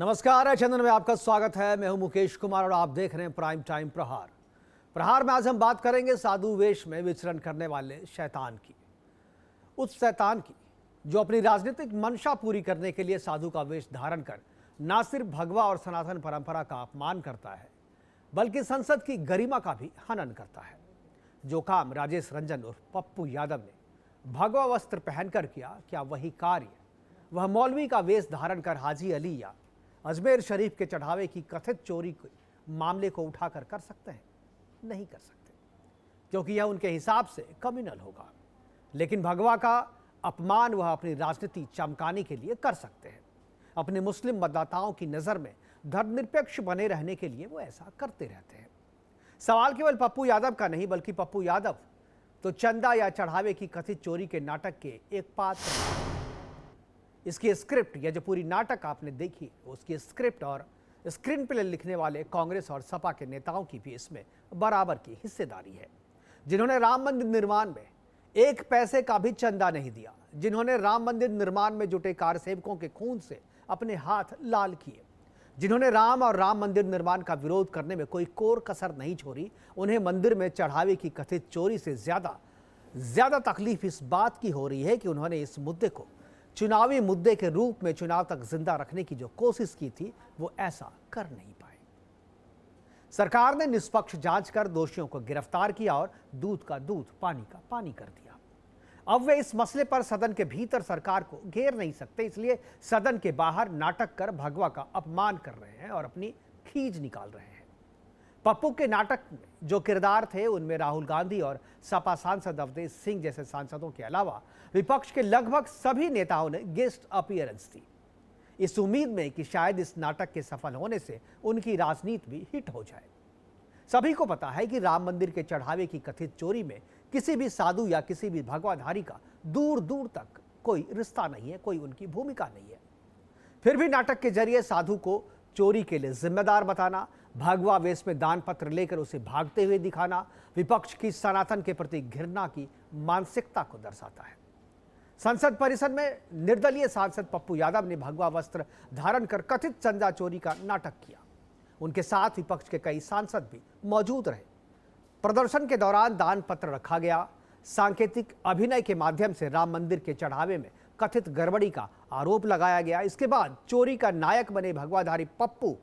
नमस्कार, चंदन में आपका स्वागत है। मैं हूं मुकेश कुमार और आप देख रहे हैं प्राइम टाइम प्रहार। प्रहार में आज हम बात करेंगे साधु वेश में विचरण करने वाले शैतान की। उस शैतान की जो अपनी राजनीतिक मंशा पूरी करने के लिए साधु का वेश धारण कर न सिर्फ भगवा और सनातन परंपरा का अपमान करता है बल्कि संसद की गरिमा का भी हनन करता है। जो काम राजेश रंजन उर्फ पप्पू यादव ने भगवा वस्त्र पहनकर किया, क्या वही कार्य वह मौलवी का वेश धारण कर हाजी अली या अजमेर शरीफ के चढ़ावे की कथित चोरी के मामले को उठाकर कर सकते हैं? नहीं कर सकते, क्योंकि यह उनके हिसाब से कम्युनल होगा। लेकिन भगवा का अपमान वह अपनी राजनीति चमकाने के लिए कर सकते हैं। अपने मुस्लिम मतदाताओं की नज़र में धर्मनिरपेक्ष बने रहने के लिए वो ऐसा करते रहते हैं। सवाल केवल पप्पू यादव का नहीं, बल्कि पप्पू यादव तो चंदा या चढ़ावे की कथित चोरी के नाटक के एक पात्र। इसकी स्क्रिप्ट या जो पूरी नाटक आपने देखी, उसकी स्क्रिप्ट और स्क्रीन प्ले लिखने वाले कांग्रेस और सपा के नेताओं की भी इसमें बराबर की हिस्सेदारी है, जिन्होंने राम मंदिर निर्माण में एक पैसे का भी चंदा नहीं दिया, जिन्होंने राम मंदिर निर्माण में जुटे कार्यसेवकों के खून से अपने हाथ लाल किए, जिन्होंने राम और राम मंदिर निर्माण का विरोध करने में कोई कोर कसर नहीं छोड़ी। उन्हें मंदिर में चढ़ावे की कथित चोरी से ज्यादा तकलीफ इस बात की हो रही है कि उन्होंने इस मुद्दे को चुनावी मुद्दे के रूप में चुनाव तक जिंदा रखने की जो कोशिश की थी, वो ऐसा कर नहीं पाए। सरकार ने निष्पक्ष जांच कर दोषियों को गिरफ्तार किया और दूध का दूध, पानी का पानी कर दिया। अब वे इस मसले पर सदन के भीतर सरकार को घेर नहीं सकते, इसलिए सदन के बाहर नाटक कर भगवा का अपमान कर रहे हैं और अपनी खींच निकाल रहे हैं। पप्पू के नाटक में जो किरदार थे, उनमें राहुल गांधी और सपा सांसद अवधेश सिंह जैसे सांसदों के अलावा विपक्ष के लगभग सभी नेताओं ने गेस्ट अपीयरेंस दी, इस उम्मीद में कि शायद इस नाटक के सफल होने से उनकी राजनीति भी हिट हो जाए। सभी को पता है कि राम मंदिर के चढ़ावे की कथित चोरी में किसी भी साधु या किसी भी भगवाधारी का दूर दूर तक कोई रिश्ता नहीं है, कोई उनकी भूमिका नहीं है। फिर भी नाटक के जरिए साधु को चोरी के लिए जिम्मेदार बताना, भगवा वेश में दान पत्र लेकर उसे भागते हुए दिखाना विपक्ष की सनातन के प्रति घृणा की मानसिकता को दर्शाता है। संसद परिसर में निर्दलीय सांसद पप्पू यादव ने भगवा वस्त्र धारण कर कथित चंदा चोरी का नाटक किया। उनके साथ विपक्ष के कई सांसद भी मौजूद रहे। प्रदर्शन के दौरान दान पत्र रखा गया। सांकेतिक अभिनय के माध्यम से राम मंदिर के चढ़ावे में कथित गड़बड़ी का आरोप लगाया गया। इसके बाद चोरी का नायक बने भगवाधारी पप्पू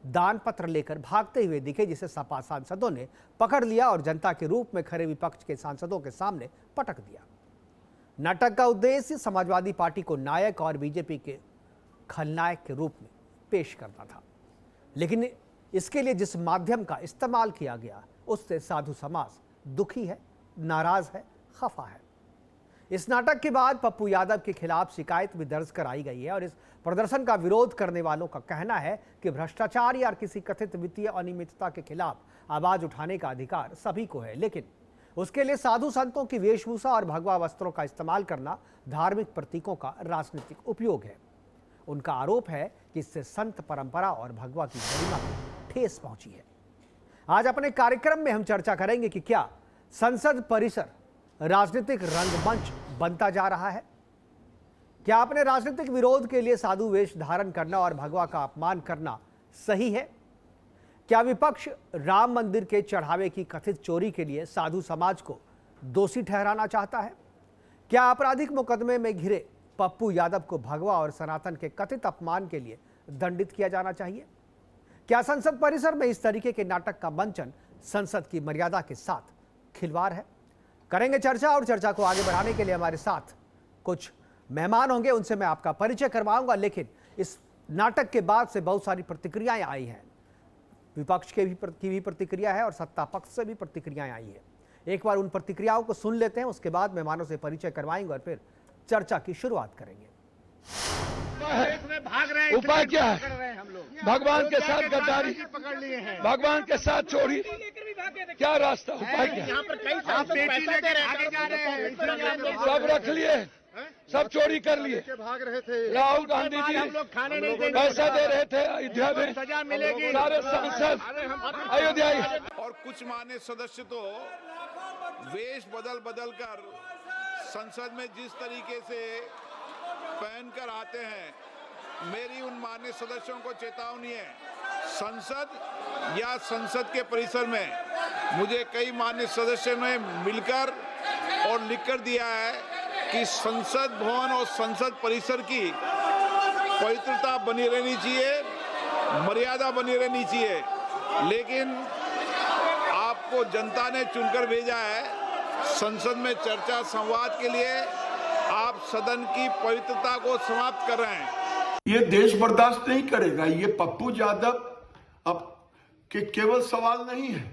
दान पत्र लेकर भागते हुए दिखे, जिसे सपा सांसदों ने पकड़ लिया और जनता के रूप में खड़े विपक्ष के सांसदों के सामने पटक दिया। नाटक का उद्देश्य समाजवादी पार्टी को नायक और बीजेपी के खलनायक के रूप में पेश करना था, लेकिन इसके लिए जिस माध्यम का इस्तेमाल किया गया, उससे साधु समाज दुखी है, नाराज है, खफा है। इस नाटक के बाद पप्पू यादव के खिलाफ शिकायत भी दर्ज कराई गई है और इस प्रदर्शन का विरोध करने वालों का कहना है कि भ्रष्टाचार या किसी कथित वित्तीय अनियमितता के खिलाफ आवाज उठाने का अधिकार सभी को है, लेकिन उसके लिए साधु संतों की वेशभूषा और भगवा वस्त्रों का इस्तेमाल करना धार्मिक प्रतीकों का राजनीतिक उपयोग है। उनका आरोप है कि इससे संत परंपरा और भगवा की गरिमा को ठेस पहुंची है। आज अपने कार्यक्रम में हम चर्चा करेंगे कि क्या संसद परिसर राजनीतिक रंगमंच बनता जा रहा है? क्या अपने राजनीतिक विरोध के लिए साधु वेश धारण करना और भगवा का अपमान करना सही है? क्या विपक्ष राम मंदिर के चढ़ावे की कथित चोरी के लिए साधु समाज को दोषी ठहराना चाहता है? क्या आपराधिक मुकदमे में घिरे पप्पू यादव को भगवा और सनातन के कथित अपमान के लिए दंडित किया जाना चाहिए? क्या संसद परिसर में इस तरीके के नाटक का मंचन संसद की मर्यादा के साथ खिलवाड़ है? करेंगे चर्चा, और चर्चा को आगे बढ़ाने के लिए हमारे साथ कुछ मेहमान होंगे, उनसे मैं आपका परिचय करवाऊंगा। लेकिन इस नाटक के बाद से बहुत सारी प्रतिक्रियाएं आई हैं। विपक्ष की भी प्रतिक्रिया है और सत्ता पक्ष से भी प्रतिक्रियाएं आई है। एक बार उन प्रतिक्रियाओं को सुन लेते हैं, उसके बाद मेहमानों से परिचय करवाएंगे और फिर चर्चा की शुरुआत करेंगे। भाग रहे हैं, उपाय क्या है? भगवान के साथ गद्दारी, पकड़ लिए हैं, भगवान के साथ चोरी, क्या रास्ता? उपाय क्या? यहाँ पर कई साल से पैसा दे रहे हैं, सब रख लिए, सब चोरी कर लिए। भाग रहे थे। राहुल गांधी जी हम लोग खाने नहीं देंगे, पैसा दे रहे थे अयोध्या में, सजा मिलेगी। सारे सांसद अयोध्या। और कुछ मान्य सदस्य तो वेश बदल बदल कर संसद में जिस तरीके से पहनकर आते हैं मेरी उन माननीय सदस्यों को चेतावनी है, संसद या संसद के परिसर में मुझे कई माननीय सदस्यों ने मिलकर और लिखकर दिया है कि संसद भवन और संसद परिसर की पवित्रता बनी रहनी चाहिए, मर्यादा बनी रहनी चाहिए। लेकिन आपको जनता ने चुनकर भेजा है संसद में चर्चा संवाद के लिए, आप सदन की पवित्रता को समाप्त कर रहे हैं। ये देश बर्दाश्त नहीं करेगा। ये पप्पू यादव अब के केवल सवाल नहीं है,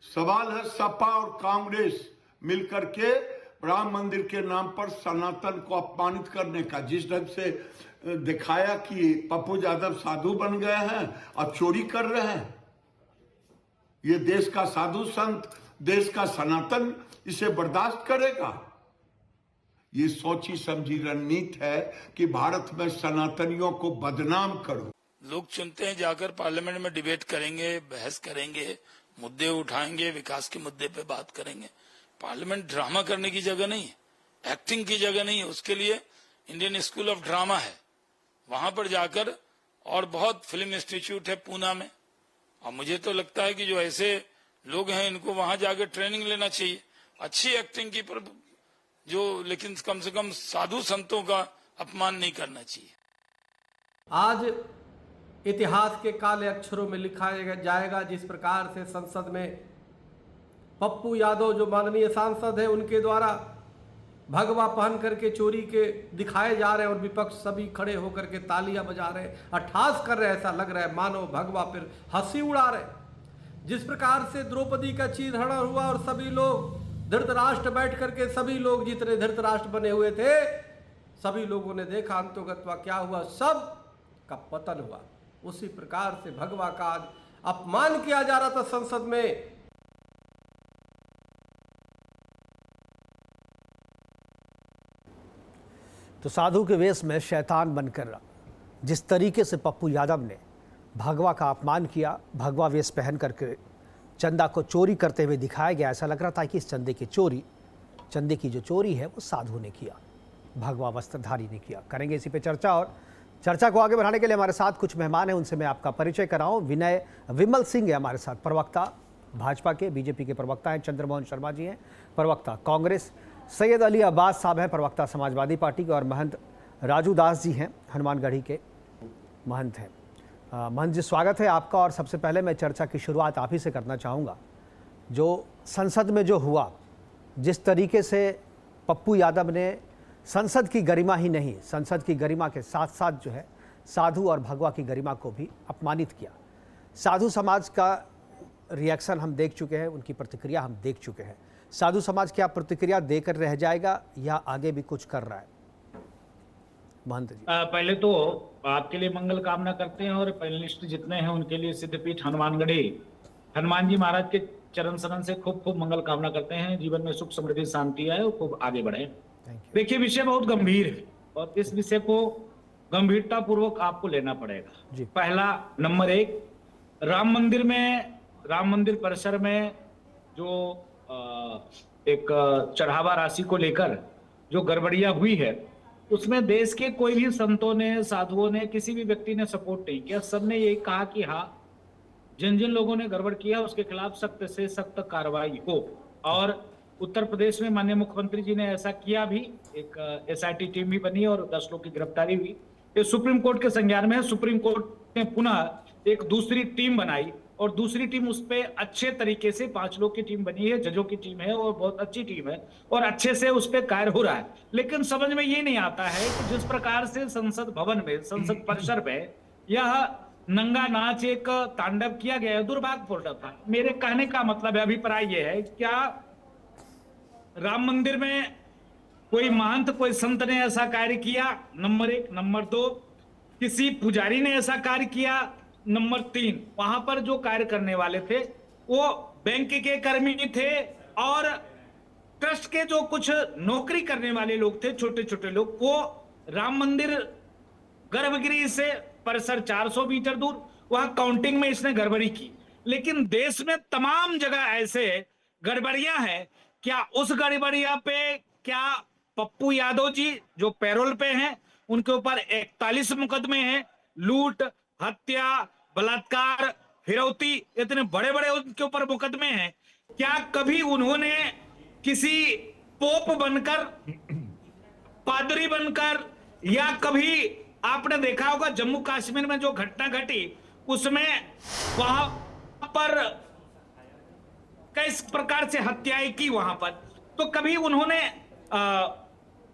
सवाल है सपा और कांग्रेस मिलकर के राम मंदिर के नाम पर सनातन को अपमानित करने का। जिस ढंग से दिखाया कि पप्पू यादव साधु बन गए हैं और चोरी कर रहे हैं, ये देश का साधु संत, देश का सनातन इसे बर्दाश्त करेगा? ये सोची समझी रणनीति है कि भारत में सनातनियों को बदनाम करो। लोग चुनते हैं, जाकर पार्लियामेंट में डिबेट करेंगे, बहस करेंगे, मुद्दे उठाएंगे, विकास के मुद्दे पे बात करेंगे। पार्लियामेंट ड्रामा करने की जगह नहीं है, एक्टिंग की जगह नहीं है। उसके लिए इंडियन स्कूल ऑफ ड्रामा है, वहां पर जाकर, और बहुत फिल्म इंस्टीट्यूट है पूना में। और मुझे तो लगता है कि जो ऐसे लोग हैं इनको वहां जाकर ट्रेनिंग लेना चाहिए, अच्छी एक्टिंग की, पर जो लेकिन कम से कम साधु संतों का अपमान नहीं करना चाहिए। आज इतिहास के काले अक्षरों में लिखा जाएगा जिस प्रकार से संसद में पप्पू यादव जो माननीय सांसद हैं उनके द्वारा भगवा पहन करके चोरी के दिखाए जा रहे हैं और विपक्ष सभी खड़े होकर के तालियां बजा रहे हैं, अट्ठास कर रहे हैं। ऐसा लग रहा है मानो भगवा फिर हंसी उड़ा रहे। जिस प्रकार से द्रौपदी का चीरहरण हुआ और सभी लोग धृतराष्ट्र बैठ करके, सभी लोग जितने धृतराष्ट्र बने हुए थे सभी लोगों ने देखा अंतोगत्वा क्या हुआ, सब का पतन हुआ। उसी प्रकार से भगवा का आज अपमान किया जा रहा था संसद में। तो साधु के वेश में शैतान बनकर जिस तरीके से पप्पू यादव ने भगवा का अपमान किया, भगवा वेश पहन करके चंदा को चोरी करते हुए दिखाया गया। ऐसा लग रहा था कि इस चंदे की जो चोरी है वो साधु ने किया, भगवा वस्त्रधारी ने किया। करेंगे इसी पे चर्चा, और चर्चा को आगे बढ़ाने के लिए हमारे साथ कुछ मेहमान हैं, उनसे मैं आपका परिचय कराऊं। विमल सिंह है हमारे साथ, प्रवक्ता भाजपा के, बीजेपी के प्रवक्ता हैं। चंद्रमोहन शर्मा जी हैं, प्रवक्ता कांग्रेस। सैयद अली अब्बास साहब हैं, प्रवक्ता समाजवादी पार्टी के। और महंत राजू दास जी हैं, हनुमानगढ़ी के महंत हैं। महंत जी, स्वागत है आपका। और सबसे पहले मैं चर्चा की शुरुआत आप ही से करना चाहूँगा। जो संसद में जो हुआ, जिस तरीके से पप्पू यादव ने संसद की गरिमा ही नहीं, संसद की गरिमा के साथ साथ जो है साधु और भगवा की गरिमा को भी अपमानित किया। साधु समाज का रिएक्शन हम देख चुके हैं, उनकी प्रतिक्रिया हम देख चुके हैं। साधु समाज क्या प्रतिक्रिया देकर रह जाएगा या आगे भी कुछ कर रहा है? महंत जी, पहले तो आपके लिए मंगल कामना करते हैं और पैनलिस्ट जितने हैं उनके लिए सिद्धपीठ हनुमानगढ़ी हनुमान जी महाराज के चरण शरण से खूब खूब मंगल कामना करते हैं। जीवन में सुख समृद्धि शांति आए और खूब आगे बढ़े। देखिए, विषय बहुत गंभीर है और इस विषय को गंभीरता पूर्वक आपको लेना पड़ेगा। पहला नंबर 1, राम मंदिर परिसर में जो एक चढ़ावा राशि को लेकर जो गड़बड़ियां हुई है, उसमें देश के कोई भी संतों ने, साधुओं ने, किसी भी व्यक्ति ने सपोर्ट नहीं किया। सबने यही कहा कि हाँ, जिन जिन लोगों ने गड़बड़ किया उसके खिलाफ सख्त से सख्त कार्रवाई हो। और उत्तर प्रदेश में माननीय मुख्यमंत्री जी ने ऐसा किया भी। एक एसआईटी टीम भी बनी और 10 लोग की गिरफ्तारी हुई। ये सुप्रीम कोर्ट के संज्ञान में है। सुप्रीम कोर्ट ने पुनः एक दूसरी टीम बनाई और दूसरी टीम उस पर अच्छे तरीके से 5 लोग की टीम बनी है, जजों की टीम है और बहुत अच्छी टीम है और अच्छे से उस पर कार्य हो रहा है। लेकिन समझ में ये नहीं आता है कि जिस प्रकार से संसद भवन में, संसद परिसर में यह नंगा नाच एक तांडव किया गया है, दुर्भाग्यपूर्ण था। मेरे कहने का मतलब है, अभिप्राय यह है, क्या राम मंदिर में कोई महंत, कोई संत ने ऐसा कार्य किया? नंबर 1। नंबर 2, किसी पुजारी ने ऐसा कार्य किया? नंबर 3, वहां पर जो कार्य करने वाले थे वो बैंक के कर्मी थे और ट्रस्ट के जो कुछ नौकरी करने वाले लोग थे, छोटे छोटे लोग, वो राम मंदिर गर्भगृह से परिसर 400 मीटर दूर, वहां काउंटिंग में इसने गड़बड़ी की। लेकिन देश में तमाम जगह ऐसे गड़बड़ियां हैं। क्या उस गड़बड़िया पे क्या पप्पू यादव जी जो पैरोल पे हैं उनके ऊपर 41 मुकदमे हैं, लूट, हत्या, बलात्कार, फिरौती, इतने बड़े बड़े उनके ऊपर मुकदमे हैं। क्या कभी उन्होंने किसी पोप बनकर, पादरी बनकर, या कभी आपने देखा होगा जम्मू कश्मीर में जो घटना घटी उसमें वहां पर किस प्रकार से हत्याएं की वहां पर, तो कभी उन्होंने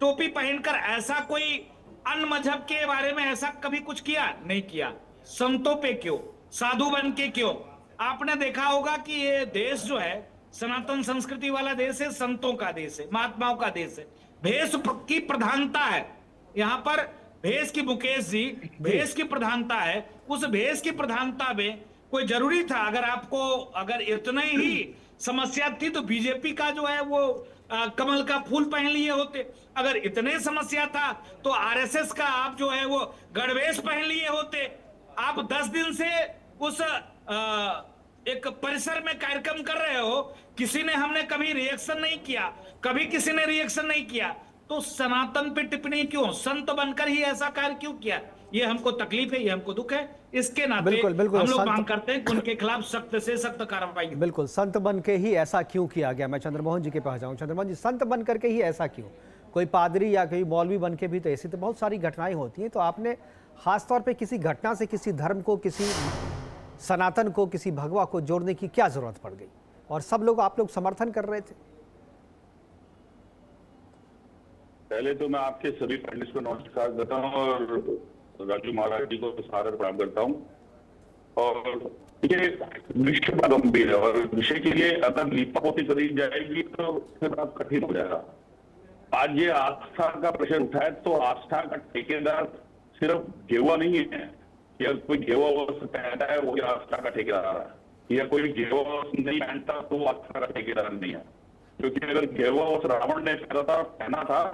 टोपी पहनकर ऐसा कोई अन्य मजहब के बारे में ऐसा कभी कुछ किया? नहीं किया। संतों पे क्यों, साधु बन के क्यों? आपने देखा होगा कि ये देश जो है सनातन संस्कृति वाला देश है, संतों का देश है, महात्माओं का देश है, भेष की प्रधानता है यहाँ पर। भेष की, मुकेश जी, भेष की प्रधानता है। उस भेष की प्रधानता में कोई जरूरी था? अगर आपको अगर इतने ही समस्या थी तो बीजेपी का जो है वो कमल का फूल पहन लिए होते। अगर इतने समस्या था तो आरएसएस का आप जो है वो गणवेश पहन लिए होते। आप 10 दिन से उस एक परिसर में कार्यक्रम कर रहे हो, किसी ने हमने कभी रिएक्शन नहीं किया, कभी किसी ने रिएक्शन नहीं किया, तो सनातन पे टिप्पणी क्यों? संत बनकर ही ऐसा कार्य क्यों किया? ये हमको तकलीफ है, ये हमको दुख है। इसके नाते बिल्कुल हम लोग मांग करते हैं कि उनके खिलाफ सख्त से सख्त कार्रवाई हो। बिल्कुल, संत बन के ही ऐसा क्यों किया गया? मैं चंद्रमोहन जी के पास जाऊं। चंद्रमोहन जी, संत बन करके ही ऐसा क्यों? कोई पादरी या कोई मौलवी बन के भी तो ऐसी तो बहुत सारी घटनाएं होती हैं, तो आपने खासतौर पे किसी घटना से किसी धर्म को, किसी सनातन को, किसी भगवा को जोड़ने की क्या जरूरत पड़ गई? और सब लोग, आप लोग समर्थन कर रहे थे। पहले तो मैं आपके सभी पैनलिस्ट को नमस्कार करता हूँ और राजू महाराज जी को सादर प्रणाम करता हूँ। और ये विषय बड़ा गंभीर है और विषय के लिए अगर लीपापोती करी जाएगी तो फिर आप कठिन हो जाएगा। आज ये आस्था का प्रश्न उठा है तो आस्था का ठेकेदार सिर्फ गेवा नहीं है, या कोई गेवा वस्त्र पहनता है वो आस्था का ठेकेदार है, या कोई गेवा वस्त्र नहीं पहनता तो आस्था का ठेकेदार नहीं है। क्योंकि अगर गेवा वस्त्र रावण ने पहना था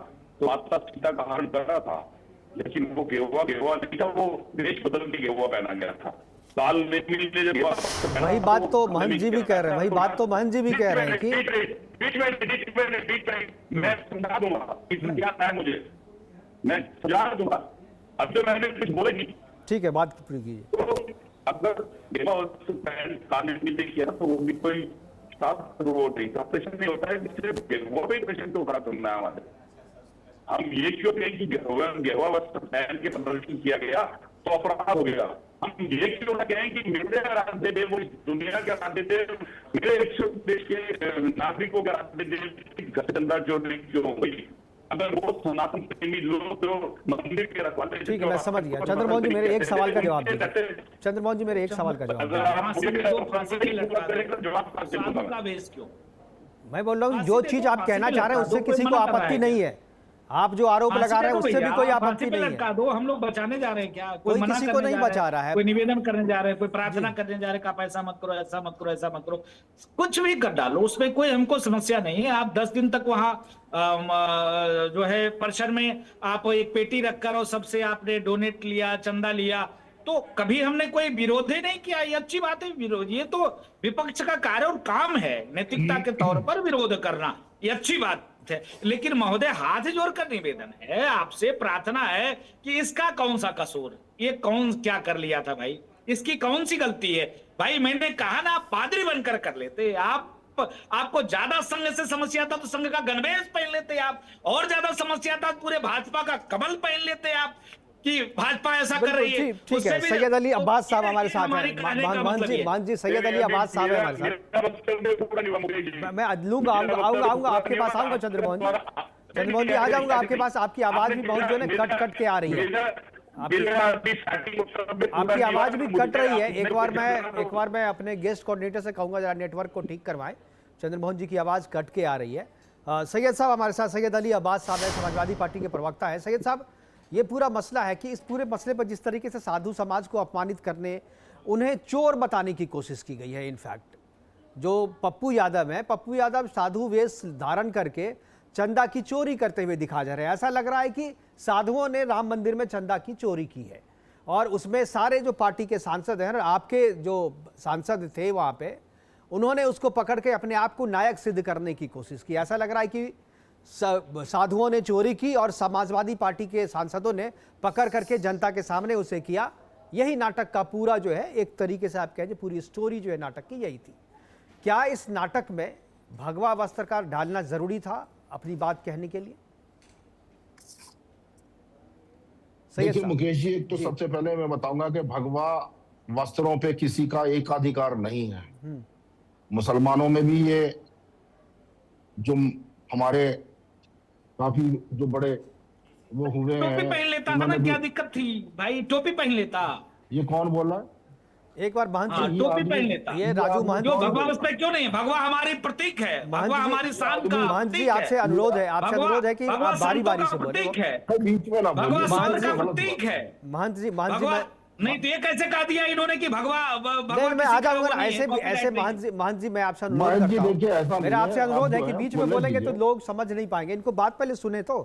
तो माता सीता का हरण कर रहा था, लेकिन वो गेवा नहीं था, वो देश बदल के गेवा पहना गया था। साल में वही बात तो महंत जी भी कह रहे हैं, वही बात तो महंत जी भी कह रहे हैं कि मैं समझा दूंगा, इसमें क्या है मुझे, मैं समझा दूंगा। अब तो मैंने कुछ बोले नहीं, ठीक है, बात पूरी कीजिए। तो अगर गेवा किया तो वो भी कोई प्रश्न नहीं होता है, सिर्फ गेवा पे प्रश्न तो खड़ा करना है हमारे। हम ये क्यों कहें कि गेवा वस्त्र पहन के प्रदर्शन किया गया तो अपराध हो गया? हम ये क्यों ना कहें कि मेरे रास्ते थे, वो दुनिया के रास्ते थे, मेरे देश के नागरिकों के रास्ते थे, गठबंधन जोड़ने क्यों हो गई? अगर वो सनातन प्रेमी लोग तो मंदिर के रखवाले। ठीक है, मैं समझ गया। चंद्रमोहन जी, मेरे एक सवाल का जवाब दीजिए। चंद्रमोहन जी, मेरे एक सवाल का जवाब क्यों? मैं बोल रहा हूँ जो चीज आप कहना चाह रहे हैं उससे किसी को आपत्ति नहीं है। आप जो आरोप लगा रहे हैं उससे भी कोई आपत्ति नहीं है। दो, हम लोग बचाने जा रहे हैं क्या? कोई किसी को नहीं बचा रहा है, कोई निवेदन करने जा रहे हैं, कोई प्रार्थना करने जा रहे हैं, आप ऐसा मत करो, ऐसा मत करो, ऐसा मत करो, कुछ भी कर डालो, उसमें कोई हमको समस्या नहीं है। आप 10 दिन तक वहां जो है परिसर में आप एक पेटी रखकर और सबसे आपने डोनेट लिया, चंदा लिया, तो कभी हमने कोई विरोध ही नहीं किया। ये अच्छी बात है, विरोध ये तो विपक्ष का कार्य और काम है, नैतिकता के तौर पर विरोध करना ये अच्छी बात है। लेकिन महोदय, हाथ जोड़कर निवेदन है, आपसे प्रार्थना है कि इसका कौन सा कसूर, ये कौन क्या कर लिया था भाई, इसकी कौन सी गलती है भाई? मैंने कहा ना, आप पादरी बनकर कर लेते, आपको ज्यादा संघ से समस्या था तो संघ का गणवेश पहन लेते आप, और ज्यादा समस्या था पूरे भाजपा का कमल पहन लेते आप कि भाजपा ऐसा कर रही है। ठीक है, सैयद अली अब्बास साहब हमारे साथ हैं। मान जी, सैयद अली अब्बास साहब है हमारे साथ। मैं आऊंगा आपके पास, आऊंगा चंद्रमोहन जी आ जाऊंगा आपके पास। आपकी आवाज भी बहुत जो है कट के आ रही है, आपकी आवाज भी कट रही है। एक बार मैं अपने गेस्ट कोऑर्डिनेटर से कहूंगा जरा नेटवर्क को ठीक करवाएं। चंद्रमोहन जी की आवाज कट के आ रही है। सैयद साहब हमारे साथ, सैयद अली अब्बास साहब है, समाजवादी पार्टी के प्रवक्ता है। सैयद साहब, ये पूरा मसला है कि इस पूरे मसले पर जिस तरीके से साधु समाज को अपमानित करने, उन्हें चोर बताने की कोशिश की गई है। इनफैक्ट जो पप्पू यादव है, पप्पू यादव साधु वेश धारण करके चंदा की चोरी करते हुए दिखा जा रहे हैं। ऐसा लग रहा है कि साधुओं ने राम मंदिर में चंदा की चोरी की है और उसमें सारे जो पार्टी के सांसद हैं, आपके जो सांसद थे वहाँ पे, उन्होंने उसको पकड़ के अपने आप को नायक सिद्ध करने की कोशिश की। ऐसा लग रहा है कि साधुओं ने चोरी की और समाजवादी पार्टी के सांसदों ने पकड़ करके जनता के सामने उसे किया। यही नाटक का पूरा जो है, एक तरीके से आप कहें पूरी स्टोरी जो है नाटक की यही थी। क्या इस नाटक में भगवा वस्त्र का डालना जरूरी था अपनी बात कहने के लिए? देखिए मुकेश जी, एक तो सबसे पहले मैं बताऊंगा कि भगवा वस्त्रों पे किसी का एकाधिकार नहीं है। मुसलमानों में भी ये जो हमारे काफी जो बड़े वो हुए हैं, टोपी पहन लेता था ना, क्या दिक्कत थी भाई? टोपी पहन लेता। ये कौन बोल रहा है? एक बार महंत जी टोपी पहन लेता। ये राजू महंत जो भगवा वस्त्र क्यों नहीं? भगवा हमारी प्रतीक है, भगवा हमारी शान का महंत जी प्रतीक आपसे अनुरोध है, आपसे अनुरोध है कि भगवा आप बारी बारी से संतों का बोले। प्रतीक है, बीच में ना भगवा शान बोलिए। का प्रतीक है। महंत जी भगवा नहीं तो ये कैसे कहा दिया इन्होंने कि भगवा नहीं, मैं आ जाऊंगा ऐसे भी। ऐसे महंत जी मैं आपसे अनुरोध करता हूं, मेरा आपसे अनुरोध है कि बीच में बोलेंगे तो लोग समझ नहीं पाएंगे। इनको बात पहले सुने तो।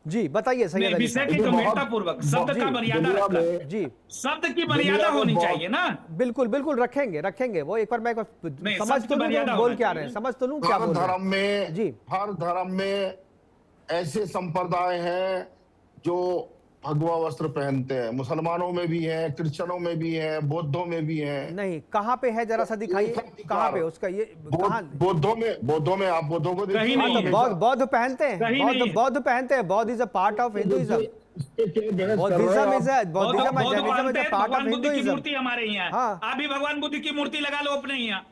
जी बताइए सैयद अली विषय की गंभीरता पूर्वक शब्द का मर्यादा रखकर, जी शब्द की मर्यादा होनी चाहिए ना। बिल्कुल बिल्कुल रखेंगे वो। एक बार मैं समझ तो लूं बोल क्या रहे हैं, समझ तो लूं क्या बोल रहे हैं। धर्म में जी, हर धर्म में ऐसे संप्रदाय हैं जो भगवा वस्त्र पहनते हैं। मुसलमानों में भी हैं, क्रिश्चियनों में भी हैं, बौद्धों में भी हैं। नहीं, कहाँ पे है जरा सा दिखाइए, कहाँ पे उसका ये कहाँ? बौद्धों में आप बौद्धों को देखिए। बौद्ध पहनते हैं, बौद्ध पहनते हैं। Bauddh is a part of Hinduism. Buddhism is a part of Hinduism. मूर्ति हमारे यहाँ, आप भी भगवान बुद्ध की मूर्ति लगा लो अपने यहाँ।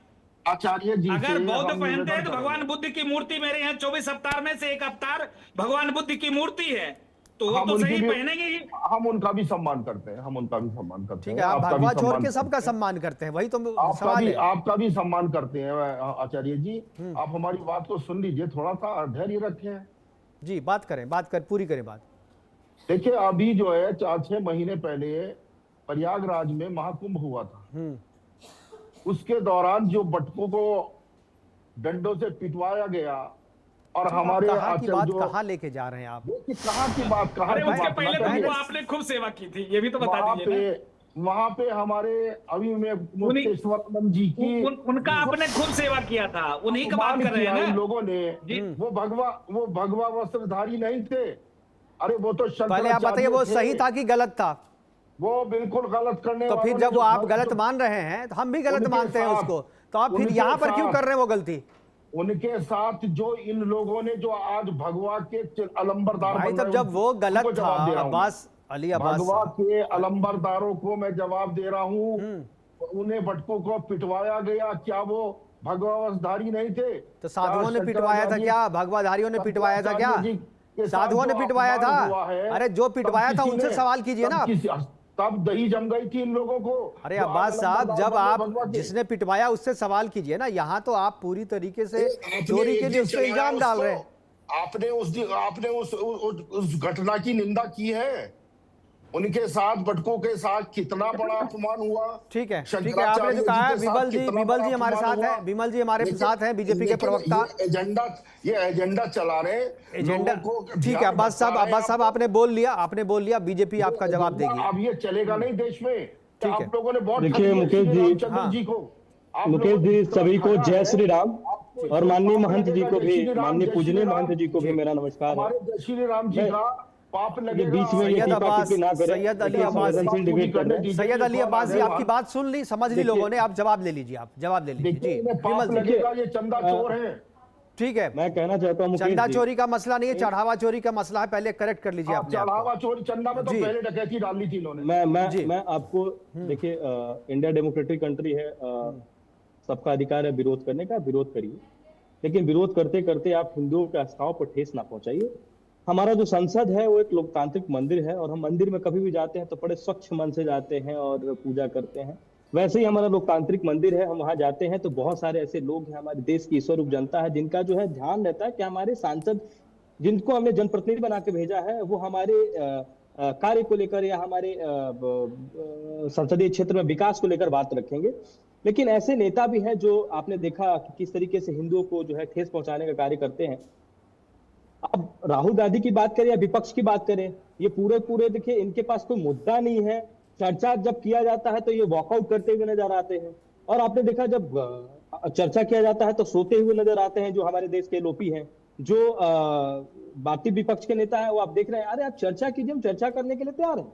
आचार्य जी अगर बौद्ध पहनते हैं तो भगवान बुद्ध की मूर्ति मेरे यहाँ 24 अवतार में से एक अवतार भगवान बुद्ध की मूर्ति है, तो वो तो सही पहनेंगे ही। हम उनका भी सम्मान करते हैं, हम उनका भी सम्मान करते हैं। ठीक है, आप भगवा छोड़ के सबका सम्मान करते हैं, वही तो सवाल है। आपका भी सम्मान करते हैं आचार्य जी। आप हमारी बात को सुन लीजिए, थोड़ा सा धैर्य रखें। जी पूरी करें बात। देखिए अभी जो है 4-6 महीने पहले प्रयागराज में महाकुंभ हुआ था। उसके दौरान जो बटकों को डंडों से पिटवाया गया और हमारे कहाँ लेके जा रहे हैं आप? कहाँ की बात, कहाँ की उसके बात? पहले तो आपने खूब सेवा की थी, ये भी तो बता दीजिए। वहाँ पे हमारे अभी में मुक्तेश्वरानंद जी की उनका आपने खूब सेवा किया था, उन्हीं का बात कर रहे हैं ना। लोगों ने वो भगवा वस्त्रधारी नहीं थे। अरे वो तो पहले आप बताइए वो सही था कि गलत था? वो बिल्कुल गलत करने तो फिर जब वो आप गलत मान रहे हैं तो हम भी गलत मानते हैं उसको, तो आप फिर यहाँ पर क्यों कर रहे हैं वो गलती? उनके साथ जो इन लोगों ने जो आज भगवा के अलंबरदार भाई, तब जब वो गलत था, अब्बास भगवा के अलंबरदारों को मैं जवाब दे रहा हूँ। उन्हें बटकों को पिटवाया गया, क्या वो भगवा वस्त्रधारी नहीं थे? तो साधुओं ने पिटवाया था क्या? भगवाधारियों ने पिटवाया था क्या? साधुओं ने पिटवाया था? अरे जो पिटवाया था उनसे सवाल कीजिए ना। तब दही जम गई थी इन लोगों को। अरे अब्बास साहब, जब आप जिसने पिटवाया उससे सवाल कीजिए ना। यहाँ तो आप पूरी तरीके से चोरी के लिए उस पर इल्जाम डाल रहे हैं। आपने उस घटना की निंदा की है। उनके साथ बटकों के साथ कितना बड़ा अपमान हुआ। ठीक है, आपने जो कहा है, विमल जी हमारे साथ है, विमल जी हमारे साथ हैं, बीजेपी के प्रवक्ता। ये एजेंडा चला रहे एजेंडा। ठीक है अब्बास साहब आपने बोल लिया, बीजेपी आपका जवाब देगी। अब ये चलेगा नहीं देश में। ठीक है, आप लोगों ने बहुत देखिए मुकेश जी सभी को जय श्री राम, और माननीय महंत जी को भी, माननीय पूजनीय महंत जी को भी मेरा नमस्कार है। जय श्री राम जी का पाप लगेगा। बीच में सैयद अली अब्बास जी आपकी बात सुन ली, समझ ली लोगों ने। आप जवाब ले लीजिए, जी पाप लगेगा, ये चंदा चोर है। ठीक है, मैं कहना चाहता हूँ चंदा चोरी का मसला नहीं है, चढ़ावा चोरी का मसला है। पहले करेक्ट कर लीजिए आपने। चढ़ावा चोरी, चंदा में तो पहले डकैती डाल ली थी इन्होंने। मैं आपको देखिए, इंडिया डेमोक्रेटिक कंट्री है, सबका अधिकार है विरोध करने का, विरोध करिए, लेकिन विरोध करते करते आप हिंदुओं के आस्थाओं पर ठेस ना पहुंचाइए। हमारा जो संसद है वो एक लोकतांत्रिक मंदिर है, और हम मंदिर में कभी भी जाते हैं तो बड़े स्वच्छ मन से जाते हैं और पूजा करते हैं। वैसे ही हमारा लोकतांत्रिक मंदिर है, हम वहां जाते हैं तो बहुत सारे ऐसे लोग हैं, हमारे देश की ईश्वरूप जनता है, जिनका जो है ध्यान रहता है कि हमारे सांसद, जिनको हमने जनप्रतिनिधि बना के भेजा है, वो हमारे कार्य को लेकर या हमारे संसदीय क्षेत्र में विकास को लेकर बात रखेंगे। लेकिन ऐसे नेता भी हैं जो आपने देखा कि किस तरीके से हिंदुओं को जो है ठेस पहुंचाने का कार्य करते हैं। अब राहुल गांधी की बात करें या विपक्ष की बात करें, ये पूरे देखिए, इनके पास कोई मुद्दा नहीं है। चर्चा जब किया जाता है तो ये वॉकआउट करते हुए नजर आते हैं, और आपने देखा जब चर्चा किया जाता है तो सोते हुए नजर आते हैं, जो हमारे देश के एलओपी हैं। जो बाकी विपक्ष के नेता है वो आप देख रहे हैं, अरे आप चर्चा कीजिए, हम चर्चा करने के लिए तैयार हैं।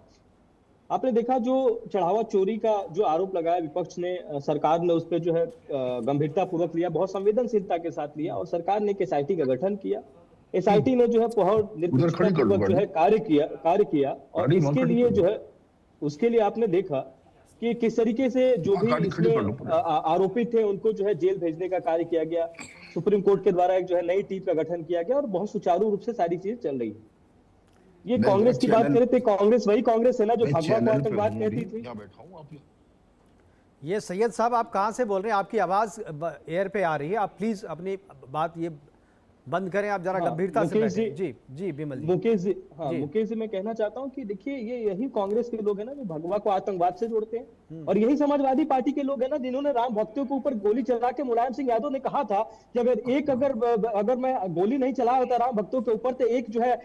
आपने देखा जो चढ़ावा चोरी का जो आरोप लगाया विपक्ष ने, सरकार ने उस पर जो है गंभीरता पूर्वक लिया, बहुत संवेदनशीलता के साथ लिया, और सरकार ने एक एसआईटी का गठन किया। एसआईटी ने जो है बहुत निष्पक्षतापूर्वक जो है कार्य किया और इसके लिए जो है, उसके लिए आपने देखा कि किस तरीके से जो भी इसमें आरोपित थे उनको जो है जेल भेजने का कार्य किया गया। सुप्रीम कोर्ट के द्वारा एक जो है नई टीम का गठन किया गया और बहुत सुचारू रूप से सारी चीजें चल रही है। ये कांग्रेस की बात करें तो कांग्रेस वही कांग्रेस है ना जो भगवा को आतंकवाद कहती थी। ये सैयद साहब आप कहाँ से बोल रहे हैं? आपकी आवाज एयर पे आ रही है, आप प्लीज अपनी बात ये बंद करें, आप जरा गंभीरता से बैठें। जी बिमल जी। मुकेश जी मैं कहना चाहता हूं कि देखिए ये यही कांग्रेस के लोग हैं ना जो भगवा को आतंकवाद से जोड़ते हैं, और यही समाजवादी पार्टी के लोग हैं ना जिन्होंने राम भक्तों के ऊपर गोली चला के मुलायम सिंह यादव ने कहा था कि अगर मैं गोली नहीं चला होता राम भक्तों के ऊपर तो एक जो है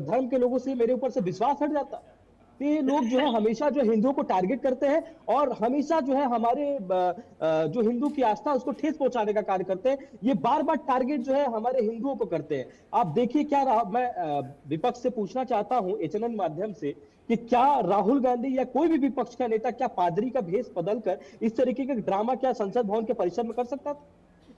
धर्म के लोगों से मेरे ऊपर से विश्वास हट जाता। ये लोग जो है हमेशा जो हिंदुओं को टारगेट करते हैं और हमेशा जो है हमारे जो हिंदू की आस्था उसको ठेस पहुंचाने का कार्य करते हैं। ये बार बार टारगेट जो है हमारे हिंदुओं को करते हैं। आप देखिए क्या रहा, मैं विपक्ष से पूछना चाहता हूं एचएनएन माध्यम से कि क्या राहुल गांधी या कोई भी विपक्ष का नेता क्या पादरी का भेष बदलकर इस तरीके का ड्रामा क्या संसद भवन के परिसर में कर सकता था?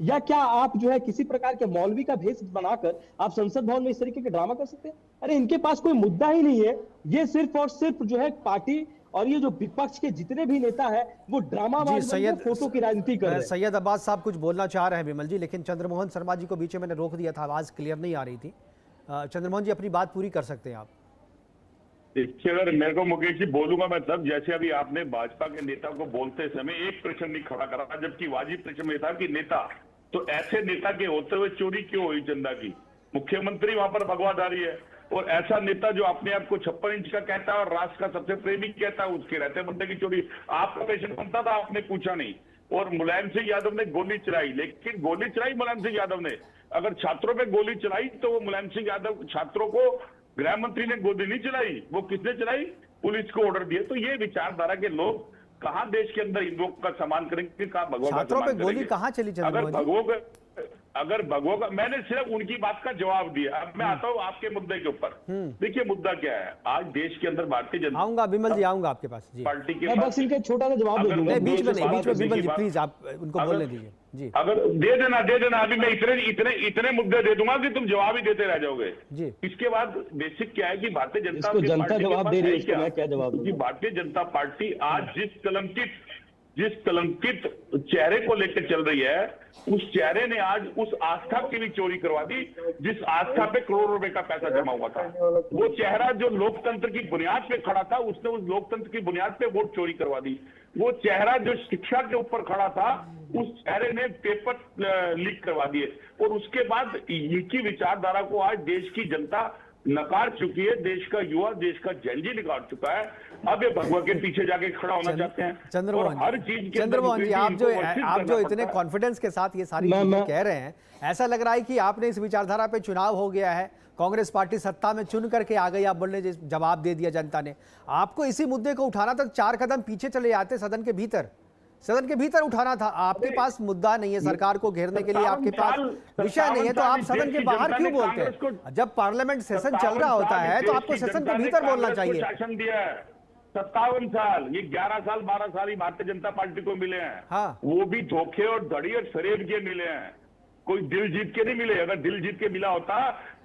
या क्या आप जो है किसी प्रकार के मौलवी का भेष बनाकर आप संसद भवन में इस तरीके के ड्रामा कर सकते हैं? अरे इनके पास कोई मुद्दा ही नहीं है, ये सिर्फ और सिर्फ जो है पार्टी और ये जो विपक्ष के जितने भी नेता है वो ड्रामा फोटो की राजनीति कर रहे हैं। सैयद अब्बास साहब कुछ बोलना चाह रहे हैं विमल जी, लेकिन चंद्रमोहन शर्मा जी को बीच में मैंने रोक दिया था, आवाज क्लियर नहीं आ रही थी। चंद्रमोहन जी अपनी बात पूरी कर सकते हैं आप। देखिए अगर मेरे को मुकेश जी बोलूंगा मैं तब, जैसे अभी आपने भाजपा के नेता को बोलते समय एक प्रश्न नहीं खड़ा करा, जबकि वाजिब प्रश्न में था कि नेता, तो ऐसे नेता के होते हुए चोरी क्यों हुई चंदा की? मुख्यमंत्री वहां पर भगवाधारी है और ऐसा नेता जो अपने आप को 56 इंच का कहता है और राष्ट्र का सबसे प्रेमी कहता है, उसके रहते बंदे की चोरी। आपका पेशेंट बनता था, आपने पूछा नहीं। और मुलायम सिंह यादव ने गोली चलाई, लेकिन गोली चलाई मुलायम सिंह यादव ने। अगर छात्रों पे गोली चलाई तो वो मुलायम सिंह यादव, छात्रों को गृह मंत्री ने गोली नहीं चलाई, वो किसने चलाई? पुलिस को ऑर्डर दिए। तो ये विचारधारा के लोग कहां देश के अंदर हिंदुओं का सम्मान करेंगे, कहां भगवान का सम्मान करेंगे? गोली कहां चली? अगर भगवों का, मैंने सिर्फ उनकी बात का जवाब दिया। अब मैं आता हूं आपके मुद्दे के ऊपर। देखिए मुद्दा क्या है, आज देश के अंदर भारतीय जनता, आऊंगा विमल जी, आऊंगा आपके पास जी। पार्टी के बस इनका छोटा सा जवाब दे दूंगा, बीच में विमल जी प्लीज आप उनको बोलने दीजिए जी। अगर दे देना अभी मैं इतने मुद्दे दे दूंगा कि तुम जवाब ही देते रह जाओगे जी। इसके बाद बेसिक क्या है कि भारतीय जनता जवाब दे रही है, क्या जवाब? भारतीय जनता पार्टी आज जिस कलंकित चेहरे को लेकर चल रही है, उस चेहरे ने आज उस आस्था की भी चोरी करवा दी जिस आस्था पे करोड़ों रुपए का पैसा जमा हुआ था। वो चेहरा जो लोकतंत्र की बुनियाद पे खड़ा था, उसने उस लोकतंत्र की बुनियाद पे वोट चोरी करवा दी। वो चेहरा जो शिक्षा के ऊपर खड़ा था, उस चेहरे ने पेपर लीक करवा दिए। और उसके बाद इनकी विचारधारा को आज देश की जनता नकार चुकी है, देश का युवा, देश का जनजी नकार चुका है। अब ये भगवा के पीछे जाके खड़ा होना चाहते हैं। चंद्रमोहन जी, आप जो इतने कॉन्फिडेंस के साथ ये सारी चीजें कह रहे हैं, ऐसा लग रहा है कि आपने इस विचारधारा पे चुनाव हो गया है, कांग्रेस पार्टी सत्ता में चुन करके आ गई, आप बोलने जवाब दे दिया जनता ने। आपको इसी मुद्दे को उठाना था, 4 कदम पीछे चले जाते, सदन के भीतर उठाना था। आपके पास मुद्दा नहीं है, सरकार को घेरने के लिए आपके पास विषय नहीं है, तो आप सदन के बाहर क्यों बोलते हैं? जब पार्लियामेंट सेशन चल रहा होता है तो आपको सेशन के भीतर बोलना चाहिए। शासन दिया है 57 साल, ये 11 साल 12 साल ही भारतीय जनता पार्टी को मिले हैं। हाँ। वो भी धोखे और धड़ी और फरेब के मिले हैं, कोई दिल जीत के नहीं मिले। अगर दिल जीत के मिला होता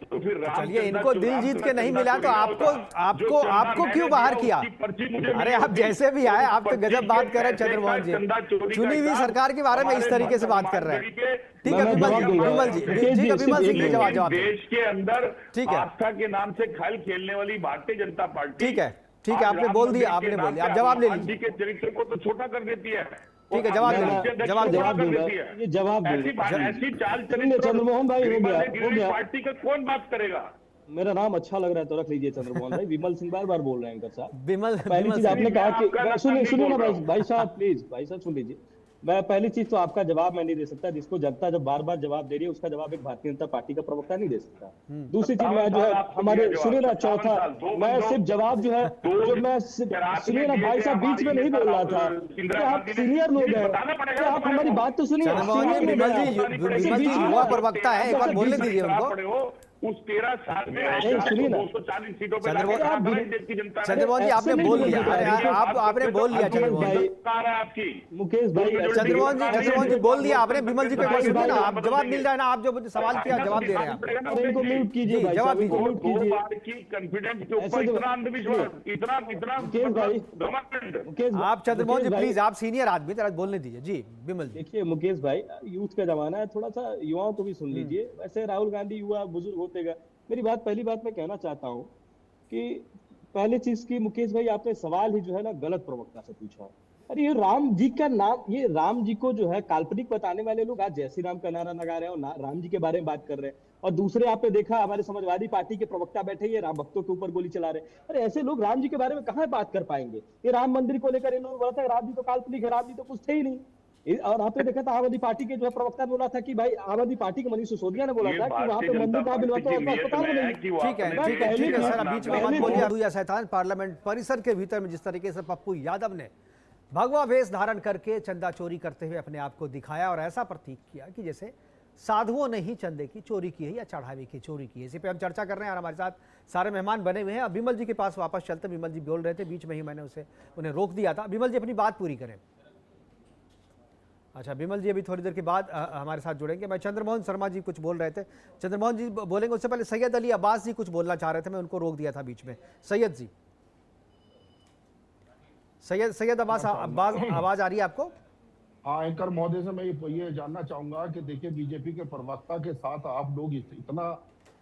तो फिर चलिए, इनको दिल जीत के नहीं मिला तो आपको क्यों बाहर किया? अरे आप जैसे भी आए, आप तो गजब बात कर रहे हैं चंद्रमोहन जी, चुनी हुई सरकार के बारे में इस तरीके से बात कर रहे हैं। ठीक है विमल जी जवाब। देश के अंदर आस्था के नाम से खेल खेलने वाली भारतीय जनता पार्टी, ठीक है आपने बोल दिया, आप जवाब ले लीजिए। के चरित्र को तो छोटा कर देती है। ठीक है, जवाब ऐसी चाल चंद्रमोहन भाई, हो गया पार्टी का कौन बात करेगा? मेरा नाम अच्छा लग रहा है तो रख लीजिए चंद्रमोहन भाई। विमल सिंह बार बोल रहे हैं साहब। विमल, पहली चीज आपने कहा कि सुनिए ना भाई साहब, प्लीज भाई साहब सुन लीजिए। मैं पहली चीज तो आपका जवाब मैं नहीं दे सकता, जिसको जनता जब बार बार जवाब दे रही है उसका जवाब एक भारतीय जनता पार्टी का प्रवक्ता नहीं दे सकता। दूसरी चीज मैं जो है हमारे सुनिए ना, चौथा मैं सिर्फ जवाब जो है जो मैं सुनिए ना भाई साहब बीच में नहीं बोल रहा था, आप सीनियर लोग हैं, आप हमारी बात तो सुनिए। विमल जी युवा प्रवक्ता है, एक बार बोलने दीजिए उनको। उस 13 साल में सुनिए ना, 240 सीटों पर चंद्रमोहन जी आपने बोल लिया, अरे आपने बोल लिया चंद्रमोहन जी, आपकी मुकेश भाई चंद्रमोहन जी बोल दिया आपने। विमल जी को एक बार सुनिए ना, आप जवाब मिल रहा है ना, आप जो सवाल किया जवाब दे रहे हैं आप। इनको म्यूट कीजिए भाई जवाब साहब, इनको म्यूट कीजिए। कॉन्फिडेंस के ऊपर इतना अंधविश्वास, इतना मुकेश भाई, मुकेश आप चंद्रमोहन जी प्लीज, आप सीनियर आदमी जरा बोलने दीजिए। जी विमल जी। देखिए मुकेश भाई, यूथ का जमाना है, थोड़ा सा युवाओं को भी सुन लीजिए। वैसे राहुल गांधी युवा बुजुर्ग होते गए। मेरी बात, पहली बात मैं कहना चाहता हूं कि पहले चीज की मुकेश भाई आपने सवाल ही जो है ना गलत प्रवक्ता से पूछा। अरे ये राम जी का नाम, ये राम जी को जो है काल्पनिक बताने वाले लोग आज जय श्री राम का नारा लगा रहे हैं और राम जी के बारे में बात कर रहे हैं, और दूसरे आपने देखा हमारे समाजवादी पार्टी के प्रवक्ता बैठे ये राम भक्तों के ऊपर गोली चला रहे हैं। अरे ऐसे लोग राम जी के बारे में कहां बात कर पाएंगे? ये राम मंदिर को लेकर इन्होंने बोला था राम जी तो काल्पनिक है, राम जी तो कुछ थे ही नहीं। और आपने देखा था आम आदमी पार्टी के जो है प्रवक्ता बोला था कि भाई आम आदमी पार्टी के मनीष सिसोदिया ने बोला था कि वहां पे मंदिर कहां बनवा तो अस्पताल बनेगी। ठीक है सर, बीच में मत बोलिए। हुआ शैतान पार्लियामेंट परिसर के भीतर में जिस तरीके से पप्पू यादव ने भगवा वेश धारण करके चंदा चोरी करते हुए अपने आप को दिखाया और ऐसा प्रतीक किया कि जैसे साधुओं ने ही चंदे की चोरी की है या चढ़ावे की चोरी की है। इसी पे हम चर्चा कर रहे हैं और हमारे साथ सारे मेहमान बने हुए हैं। अब विमल जी के पास वापस चलते, विमल जी बोल रहे थे, बीच में ही मैंने उन्हें रोक दिया था। विमल जी अपनी बात पूरी करें। अच्छा, विमल जी अभी थोड़ी देर के बाद हमारे साथ जुड़ेंगे। मैं चंद्रमोहन शर्मा जी कुछ बोल रहे थे, चंद्रमोहन जी बोलेंगे, उससे पहले सैयद अली अब्बास जी कुछ बोलना चाह रहे थे, मैं उनको रोक दिया था बीच में। सैयद जी, सैयद अब्बास आवाज आ रही है आपको? हाँ, एंकर महोदय से मैं ये जानना चाहूंगा कि देखिए बीजेपी के प्रवक्ता के साथ आप लोग इतना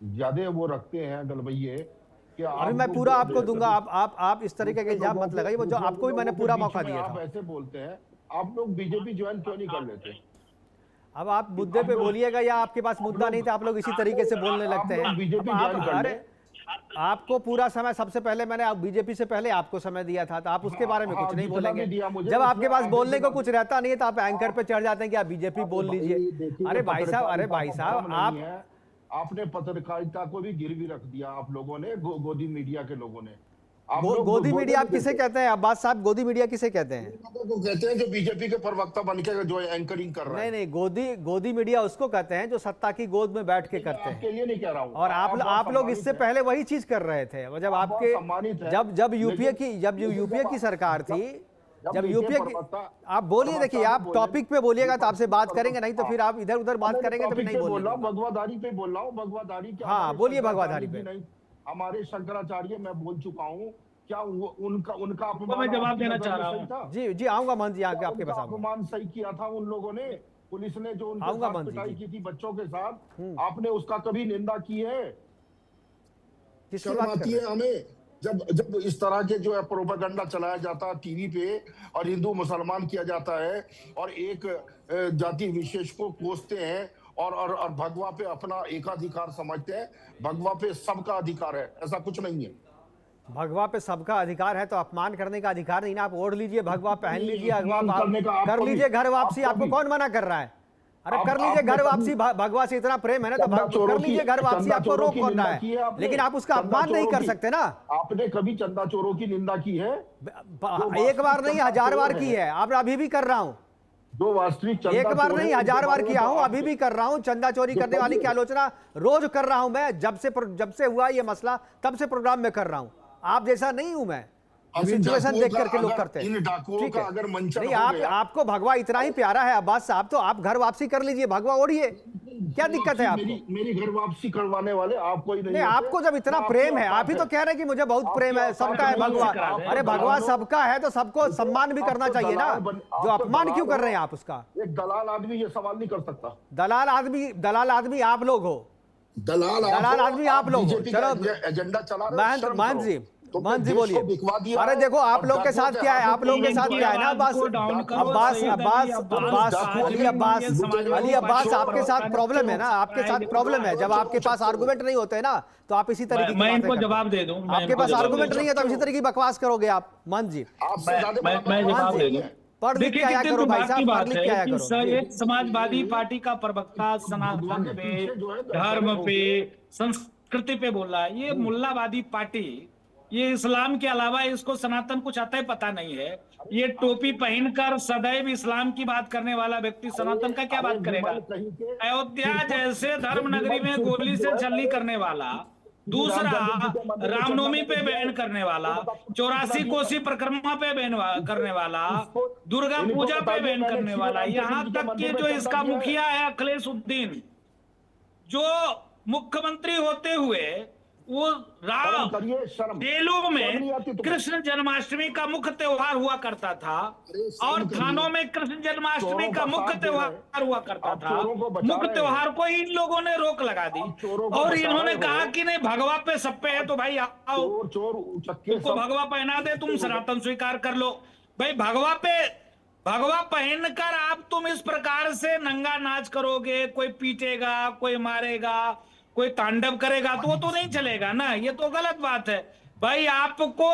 ज्यादा वो रखते हैं गलबैये कि अभी मैं पूरा आपको दूंगा, आप इस तरीके के इल्जाम मत लगाइए, वो जो आपको भी मैंने पूरा मौका दिया था। आप ऐसे बोलते हैं, आप लोग बीजेपी ज्वाइन क्यों नहीं कर लेते? अब आप मुद्दे पे बोलिएगा या आपके पास मुद्दा नहीं था, आप लोग इसी तरीके से बोलने लगते हैं। अरे आपको पूरा समय, सबसे पहले मैंने बीजेपी से पहले आपको समय दिया था, तो आप उसके बारे में कुछ नहीं बोलेंगे। जब आपके पास बोलने को कुछ रहता नहीं है तो आप एंकर पे चढ़ जाते हैं कि आप बीजेपी बोल लीजिए। अरे भाई साहब, आपने पत्रकारिता को भी गिरवी रख दिया आप लोगों ने, गोदी मीडिया के लोगों ने। गोदी मीडिया आप किसे कहते हैं अब्बास साहब? गोदी मीडिया किसे कहते हैं? तो कहते हैं जो बीजेपी के प्रवक्ता बनके जो एंकरिंग कर रहा है। नहीं, गोदी मीडिया उसको कहते हैं जो सत्ता की गोद में बैठ के करते हैं। आपके लिए नहीं कह रहा हूं। और आप लोग इससे पहले वही चीज कर रहे थे जब आपके जब यूपीए की सरकार थी, जब यूपीए की। आप बोलिए, देखिए आप टॉपिक पे बोलिएगा तो आपसे बात करेंगे, नहीं तो फिर आप इधर उधर बात करेंगे तो फिर नहीं बोलेंगे। भगवाधारी पे बोल रहा हूँ, भगवाधारी। हाँ बोलिए, भगवाधारी पे। हमारे शंकराचार्य, मैं बोल चुका हूँ, क्या उनका तो मैं जवाब देना चाह रहा हूँ। जी आऊंगा मान जी, आपके पास अपमान सही किया था उन लोगों ने, पुलिस ने जो उनके साथ पिटाई की थी बच्चों के साथ, आपने उसका कभी निंदा की है? शर्म आती है हमें जब इस तरह के जो है प्रोपेगेंडा चलाया जाता है टीवी पे और हिंदू मुसलमान किया जाता है और एक जाति विशेष को कोसते हैं और भगवा पे अपना एकाधिकार समझते हैं। भगवा पे सबका अधिकार है, ऐसा कुछ नहीं है। भगवा पे सबका अधिकार है तो अपमान करने का अधिकार नहीं ना। आप ओढ़ लीजिए भगवा, पहन लीजिए भगवा, कर लीजिए घर वापसी, आपको कौन मना कर रहा है? अरे कर लीजिए घर वापसी, भगवा से इतना प्रेम है ना तो कर लीजिए घर वापसी, आपको रोक कौन रहा है? लेकिन आप उसका अपमान नहीं कर सकते ना। आपने कभी चंदा चोरों की निंदा की है? एक बार नहीं, 1000 बार की है। आप अभी भी कर रहा हूँ, जो वास्तविक एक बार नहीं 1000 बार किया हूं, अभी भी कर रहा हूं। चंदा चोरी करने वाली की आलोचना रोज कर रहा हूं मैं, जब से हुआ ये मसला तब से प्रोग्राम में कर रहा हूं। आप जैसा नहीं हूं मैं, सिचुएशन देख करके लोग करते हैं। ठीक है, अगर नहीं आपको भगवा इतना ही प्यारा है अब्बास साहब, तो आप घर वापसी कर लीजिए, भगवा ओढ़िए, क्या दिक्कत है आपको? मेरी घर वापसी करवाने वाले आप कोई नहीं। आपको जब इतना प्रेम है, आप ही तो कह रहे हैं कि मुझे बहुत प्रेम है, सबका है भगवा। अरे भगवा सबका है तो सबको सम्मान भी करना चाहिए ना, जो अपमान क्यों कर रहे हैं आप उसका? एक दलाल आदमी ये सवाल नहीं कर सकता। दलाल आदमी आप लोग हो, दलाल आदमी आप लोग हो। चलो एजेंडा चला मान जी बोलिए। अरे देखो आप लोग के साथ क्या है, आप लोग के साथ क्या है ना अली अब्बास आपके साथ प्रॉब्लम है ना, आपके साथ प्रॉब्लम है। जब आपके पास आर्गुमेंट नहीं होते ना तो आप इसी तरीके की मैं इनको जवाब दे दूं। आपके पास आर्गुमेंट नहीं है तो इसी तरीके की बकवास करोगे आप। मान जी मैं जवाब दे दूं। पढ़ लिख के देखिए आया कितने करो भाई दुर्भाग्य की साहब, पढ़ बात लिख के आया है कि करो जी। एक समाजवादी पार्टी का प्रवक्ता सनातन पे, धर्म पे, संस्कृति पे बोल रहा है। ये मुल्लावादी पार्टी, ये इस्लाम के अलावा इसको सनातन कुछ आता ही पता नहीं है। ये टोपी पहनकर सदैव इस्लाम की बात करने वाला व्यक्ति सनातन का क्या बात करेगा? अयोध्या जैसे धर्म नगरी में गोली से छलनी करने वाला, दूसरा रामनवमी पे बैन करने वाला, 84 कोसी परिक्रमा पे बैन करने वाला, दुर्गा पूजा पे बैन करने वाला, यहाँ तक कि जो इसका मुखिया है अखिलेश, जो मुख्यमंत्री होते हुए वो जेलों में कृष्ण जन्माष्टमी का मुख्य त्योहार हुआ करता था और थानों में कृष्ण जन्माष्टमी का मुख्य त्योहार हुआ करता था, मुख्य त्योहार को इन लोगों ने रोक लगा दी और इन्होंने कहा कि नहीं भगवा पे सब पे है तो भाई आओ, तुमको भगवा पहना दे, तुम सनातन स्वीकार कर लो। भाई भगवा पहनकर आप तुम इस प्रकार से नंगा नाच करोगे, कोई पीटेगा, कोई मारेगा, कोई तांडव करेगा तो वो तो नहीं चलेगा ना, ये तो गलत बात है। भाई आपको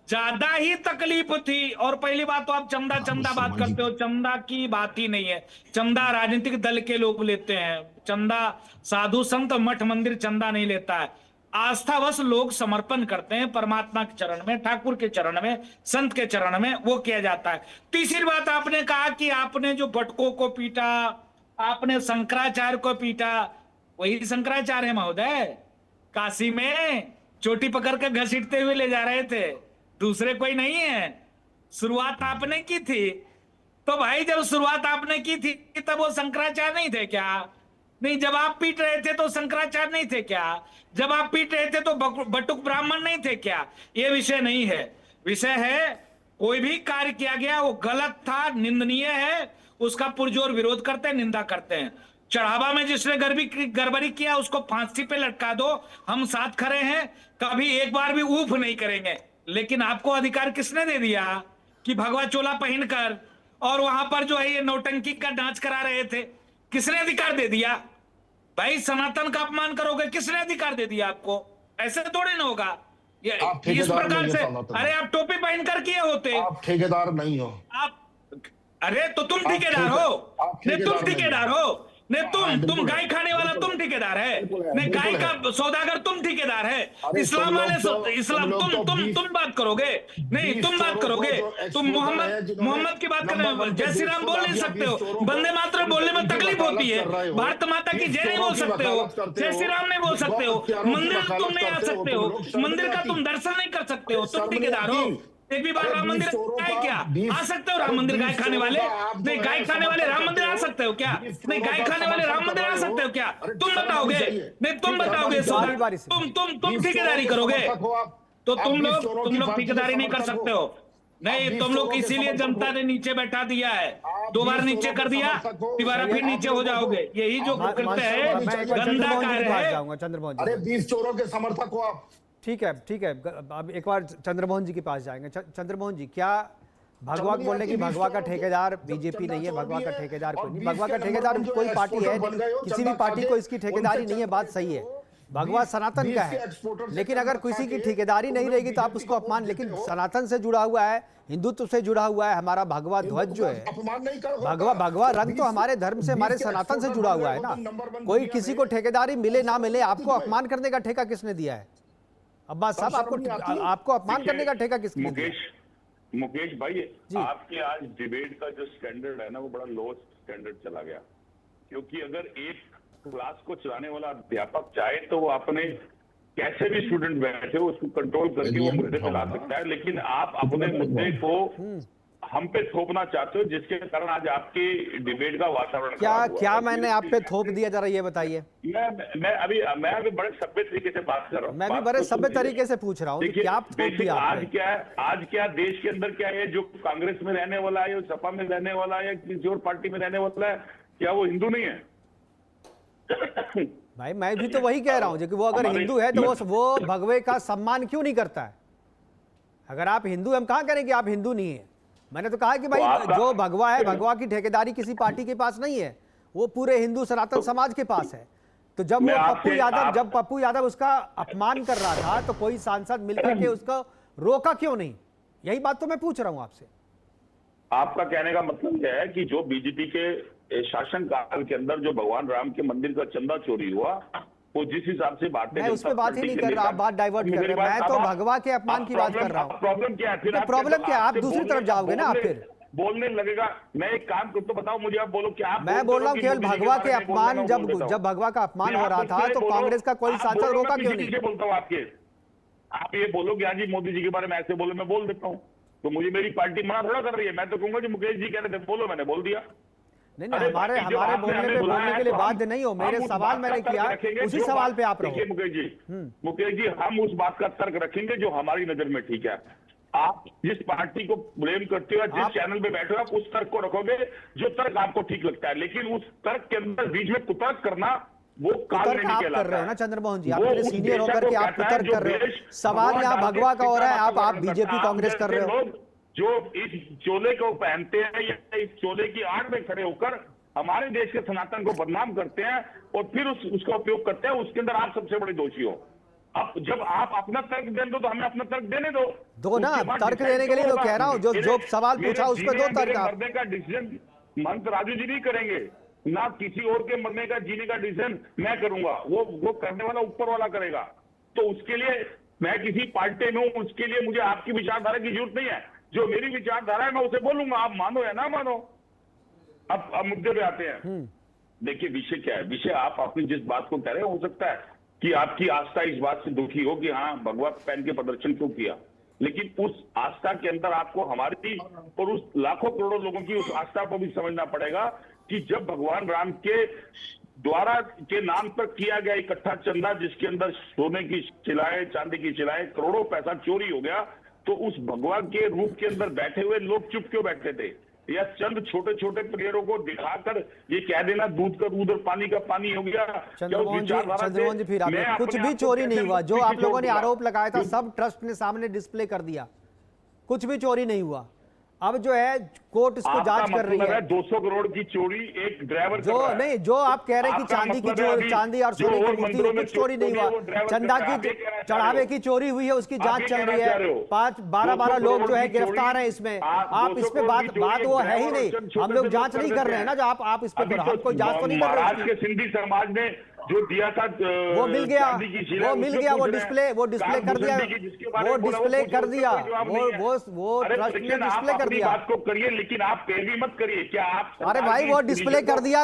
ज्यादा ही तकलीफ थी। और पहली बात तो आप चंदा बात करते हो, चंदा की बात ही नहीं है। चंदा राजनीतिक दल के लोग लेते हैं, चंदा साधु संत मठ मंदिर चंदा नहीं लेता है। आस्थावश लोग समर्पण करते हैं परमात्मा के चरण में, ठाकुर के चरण में, संत के चरण में, वो किया जाता है। तीसरी बात आपने कहा कि आपने जो भटकों को पीटा, आपने शंकराचार्य को पीटा, वही शंकराचार्य महोदय काशी में चोटी पकड़ कर घसीटते हुए ले जा रहे थे, दूसरे कोई नहीं है। शुरुआत आपने की थी, तो भाई जब शुरुआत आपने की थी तब वो शंकराचार्य नहीं थे क्या? नहीं, जब आप पीट रहे थे तो शंकराचार्य नहीं थे क्या? जब आप पीट रहे थे तो बटुक ब्राह्मण नहीं थे क्या? ये विषय नहीं है। विषय है कोई भी कार्य किया गया वो गलत था, निंदनीय है, उसका पुरजोर विरोध करते हैं, निंदा करते हैं। चढ़ावा में जिसने गड़बड़ी किया उसको फांसी पे लटका दो, हम साथ खड़े हैं, कभी एक बार भी ऊफ नहीं करेंगे। लेकिन आपको अधिकार किसने दे दिया कि भगवा चोला पहनकर और वहां पर जो है ये नौटंकी का डांस करा रहे थे? किसने अधिकार दे दिया? भाई सनातन का अपमान करोगे, किसने अधिकार दे दिया आपको? ऐसे थोड़े ना होगा ये इस प्रकार से। अरे आप टोपी पहनकर किए होते, आप ठेकेदार नहीं हो। आप अरे तो तुम ठेकेदार हो, नहीं तुम ठेकेदार हो, नहीं तुम गाय खाने वाला तुम ठेकेदार है, नहीं गाय का सौदागर तुम ठेकेदार है। इस्लाम वाले इस्लाम तुम बात करोगे, नहीं तुम बात करोगे, तुम मोहम्मद की बात कर, जय श्री राम बोल नहीं सकते हो, वंदे मातरम बोलने में तकलीफ होती है, भारत माता की जय नहीं बोल सकते हो, जय श्री राम नहीं बोल सकते हो, मंदिर तुम नहीं आ सकते हो, मंदिर का तुम दर्शन नहीं कर सकते हो, तुम ठेकेदार हो। एक भी बार राम मंदिर आए क्या? आ सकते हो राम मंदिर गाय खाने वाले? नहीं गाय खाने वाले राम मंदिर आ सकते हो क्या? नहीं गाय खाने वाले राम मंदिर आ सकते हो क्या? तुम बताओगे, नहीं तुम बताओगे, तुम ठेकेदारी करोगे तो तुम लोग ठेकेदारी नहीं कर सकते हो। नहीं तुम लोग इसीलिए जनता ने नीचे बैठा दिया है, 2 बार नीचे कर दिया, दोबारा फिर नीचे हो जाओगे। यही जो करते हैं गंदा कार्य है। चंद्रमोहन अरे 20 चोरों के समर्थक हो आप। ठीक है अब एक बार चंद्रमोहन जी के पास जाएंगे। चंद्रमोहन जी, क्या भगवा बोलने की भगवा का ठेकेदार बीजेपी नहीं है, भगवा का ठेकेदार कोई नहीं, भगवा का ठेकेदार कोई पार्टी है, किसी भी पार्टी को इसकी ठेकेदारी नहीं है, बात सही है। भगवा सनातन का है, लेकिन अगर किसी की ठेकेदारी नहीं रहेगी तो आप उसको अपमान, लेकिन सनातन से जुड़ा हुआ है, हिंदुत्व से जुड़ा हुआ है, हमारा भगवा ध्वज जो है, भगवा रंग तो हमारे धर्म से, हमारे सनातन से जुड़ा हुआ है ना। कोई किसी को ठेकेदारी मिले ना मिले, आपको अपमान करने का ठेका किसने दिया है? अब्बास साहब, आपको अपमान करने का ठेका किसने दिया? मुकेश भाई, आपके आज डिबेट का जो स्टैंडर्ड है ना वो बड़ा लो स्टैंडर्ड चला गया। क्योंकि अगर एक क्लास को चलाने वाला अध्यापक चाहे तो वो अपने कैसे भी स्टूडेंट बैठे हो उसको कंट्रोल करके वो मुद्दे चला सकता है, लेकिन आप अपने मुद्दे को हम पे थोपना चाहते हो, जिसके कारण आज आपके डिबेट का वातावरण क्या मैंने आप पे थोप दिया, जरा ये बताइए। मैं अभी बड़े सभ्य तरीके से बात कर रहा हूँ। मैं भी बड़े सभ्य तरीके से पूछ रहा हूँ, क्या थोप दिया आपने? आज क्या देश के अंदर क्या है, जो कांग्रेस में रहने वाला है, जो सपा में रहने वाला है, किसी और पार्टी में रहने वाला है, क्या वो हिंदू नहीं है? भाई मैं भी तो वही कह रहा हूँ कि वो अगर हिंदू है तो वो भगवे का सम्मान क्यों नहीं करता है? अगर आप हिंदू, हम कहाँ करें कि आप हिंदू नहीं है? मैंने तो कहा कि भाई जो भगवा है, भगवा की ठेकेदारी किसी पार्टी के पास नहीं है, वो पूरे हिंदू सनातन समाज के पास है। तो जब वो पप्पू यादव उसका अपमान कर रहा था तो कोई सांसद मिलकर के उसको रोका क्यों नहीं? यही बात तो मैं पूछ रहा हूं आपसे। आपका कहने का मतलब यह है कि जो बीजेपी के शासन काल के अंदर जो भगवान राम के मंदिर का चंदा चोरी हुआ, वो जिस हिसाब से बातें, मैं उस पर बात ही नहीं कर रहा, आप बात डाइवर्ट कर रहे हैं। मैं तो भगवा के अपमान की बात कर रहा हूँ। प्रॉब्लम क्या है फिर? प्रॉब्लम क्या है? आप दूसरी तरफ जाओगे ना, आप फिर बोलने लगेगा। मैं एक काम तो बताओ मुझे, आप बोलो क्या? मैं बोल रहा हूँ केवल भगवा के अपमान, जब भगवा का अपमान हो रहा था तो कांग्रेस का कोई सांसद रोका क्यों नहीं? बोलता हूँ आपके, आप ये बोलो कि हाँ जी मोदी जी के बारे में ऐसे बोलो, मैं बोल देता हूँ, तो मुझे मेरी पार्टी मना थोड़ा कर रही है। मैं तो कहूंगा जी मुकेश जी कह रहे थे बोलो, मैंने बोल दिया। नहीं, हमारे बोलने के लिए बाध्य नहीं हो। मेरे सवाल मैंने किया, उसी सवाल पे आप रहो। मुकेश जी हम उस बात का तर्क रखेंगे जो हमारी नजर में ठीक है। आप जिस पार्टी को ब्लेम करते हो, जिस चैनल पे बैठे हो, आप उस तर्क को रखोगे जो तर्क आपको ठीक लगता है, लेकिन उस तर्क के अंदर बीच में कुतर्क करना वो काल नहीं कहलाता। कर रहे हो ना चंद्रमोहन जी, आप मेरे सीनियर होकर के आप कुतर्क कर रहे हो। सवाल यहाँ भगवा का हो रहा है, आप बीजेपी कांग्रेस कर रहे हो। जो इस चोले को पहनते हैं या इस चोले की आड़ में खड़े होकर हमारे देश के सनातन को बदनाम करते हैं और फिर उसका उपयोग करते हैं, उसके अंदर आप सबसे बड़े दोषी हो। अब जब आप अपना तर्क देने दो तो हमें अपना तर्क देने दो ना। तर्क देने के लिए तो कह रहा हूँ, जो सवाल पूछा उस पर दो तर्क। मरने का डिसीजन महंत राजू जी नहीं करेंगे, ना किसी और के मरने का जीने का डिसीजन मैं करूंगा, वो करने वाला ऊपर वाला करेगा। तो उसके लिए मैं किसी पार्टी में हूं, उसके लिए मुझे आपकी विचारधारा की जरूरत नहीं है। जो मेरी विचारधारा है मैं उसे बोलूंगा, आप मानो या ना मानो। अब मुद्दे पे आते हैं। देखिए विषय क्या है? विषय आप अपनी जिस बात को कह रहे हैं, हो सकता है कि आपकी आस्था इस बात से दुखी हो कि हाँ भगवा पहन के प्रदर्शन क्यों किया, लेकिन उस आस्था के अंदर आपको हमारी और उस लाखों करोड़ों लोगों की उस आस्था को भी समझना पड़ेगा कि जब भगवान राम के द्वारा के नाम पर किया गया इकट्ठा चंदा, जिसके अंदर सोने की शिलाएं, चांदी की शिलाएं, करोड़ों पैसा चोरी हो गया, तो उस भगवान के रूप के अंदर बैठे हुए लोग चुप क्यों बैठते थे? या चंद छोटे छोटे प्लेयरों को दिखाकर ये कह देना दूध का दूध और पानी का पानी हो गया? चंद्रमोहन जी फिर कुछ भी चोरी नहीं हुआ। जो आप लोगों ने आरोप लगाया था सब ट्रस्ट ने सामने डिस्प्ले कर दिया, कुछ भी चोरी नहीं हुआ। अब जो है कोर्ट इसको जांच कर रही है। 200 करोड़ की चोरी एक ड्राइवर जो नहीं, जो आप कह रहे हैं कि चांदी की चोरी, चांदी और सोने की मूर्ति कुछ चोरी नहीं हुआ। चंदा की चढ़ावे की चोरी हुई है, उसकी जांच चल रही है। 12 लोग जो है गिरफ्तार हैं इसमें। आप इस पे बात वो है ही नहीं। हम लोग जांच नहीं कर रहे हैं ना, जो आप इस पे हम कोई जांच तो नहीं कर रहे। महाराज के सिंधी समाज ने जो दिया था वो मिल गया, वो डिस्प्ले कर दिया, वो डिस्प्ले कर दिया, वो ट्रस्ट ने डिस्प्ले कर दिया। बात को करिए, लेकिन आप पैरवी मत करिए। क्या आप? अरे भाई वो डिस्प्ले कर दिया,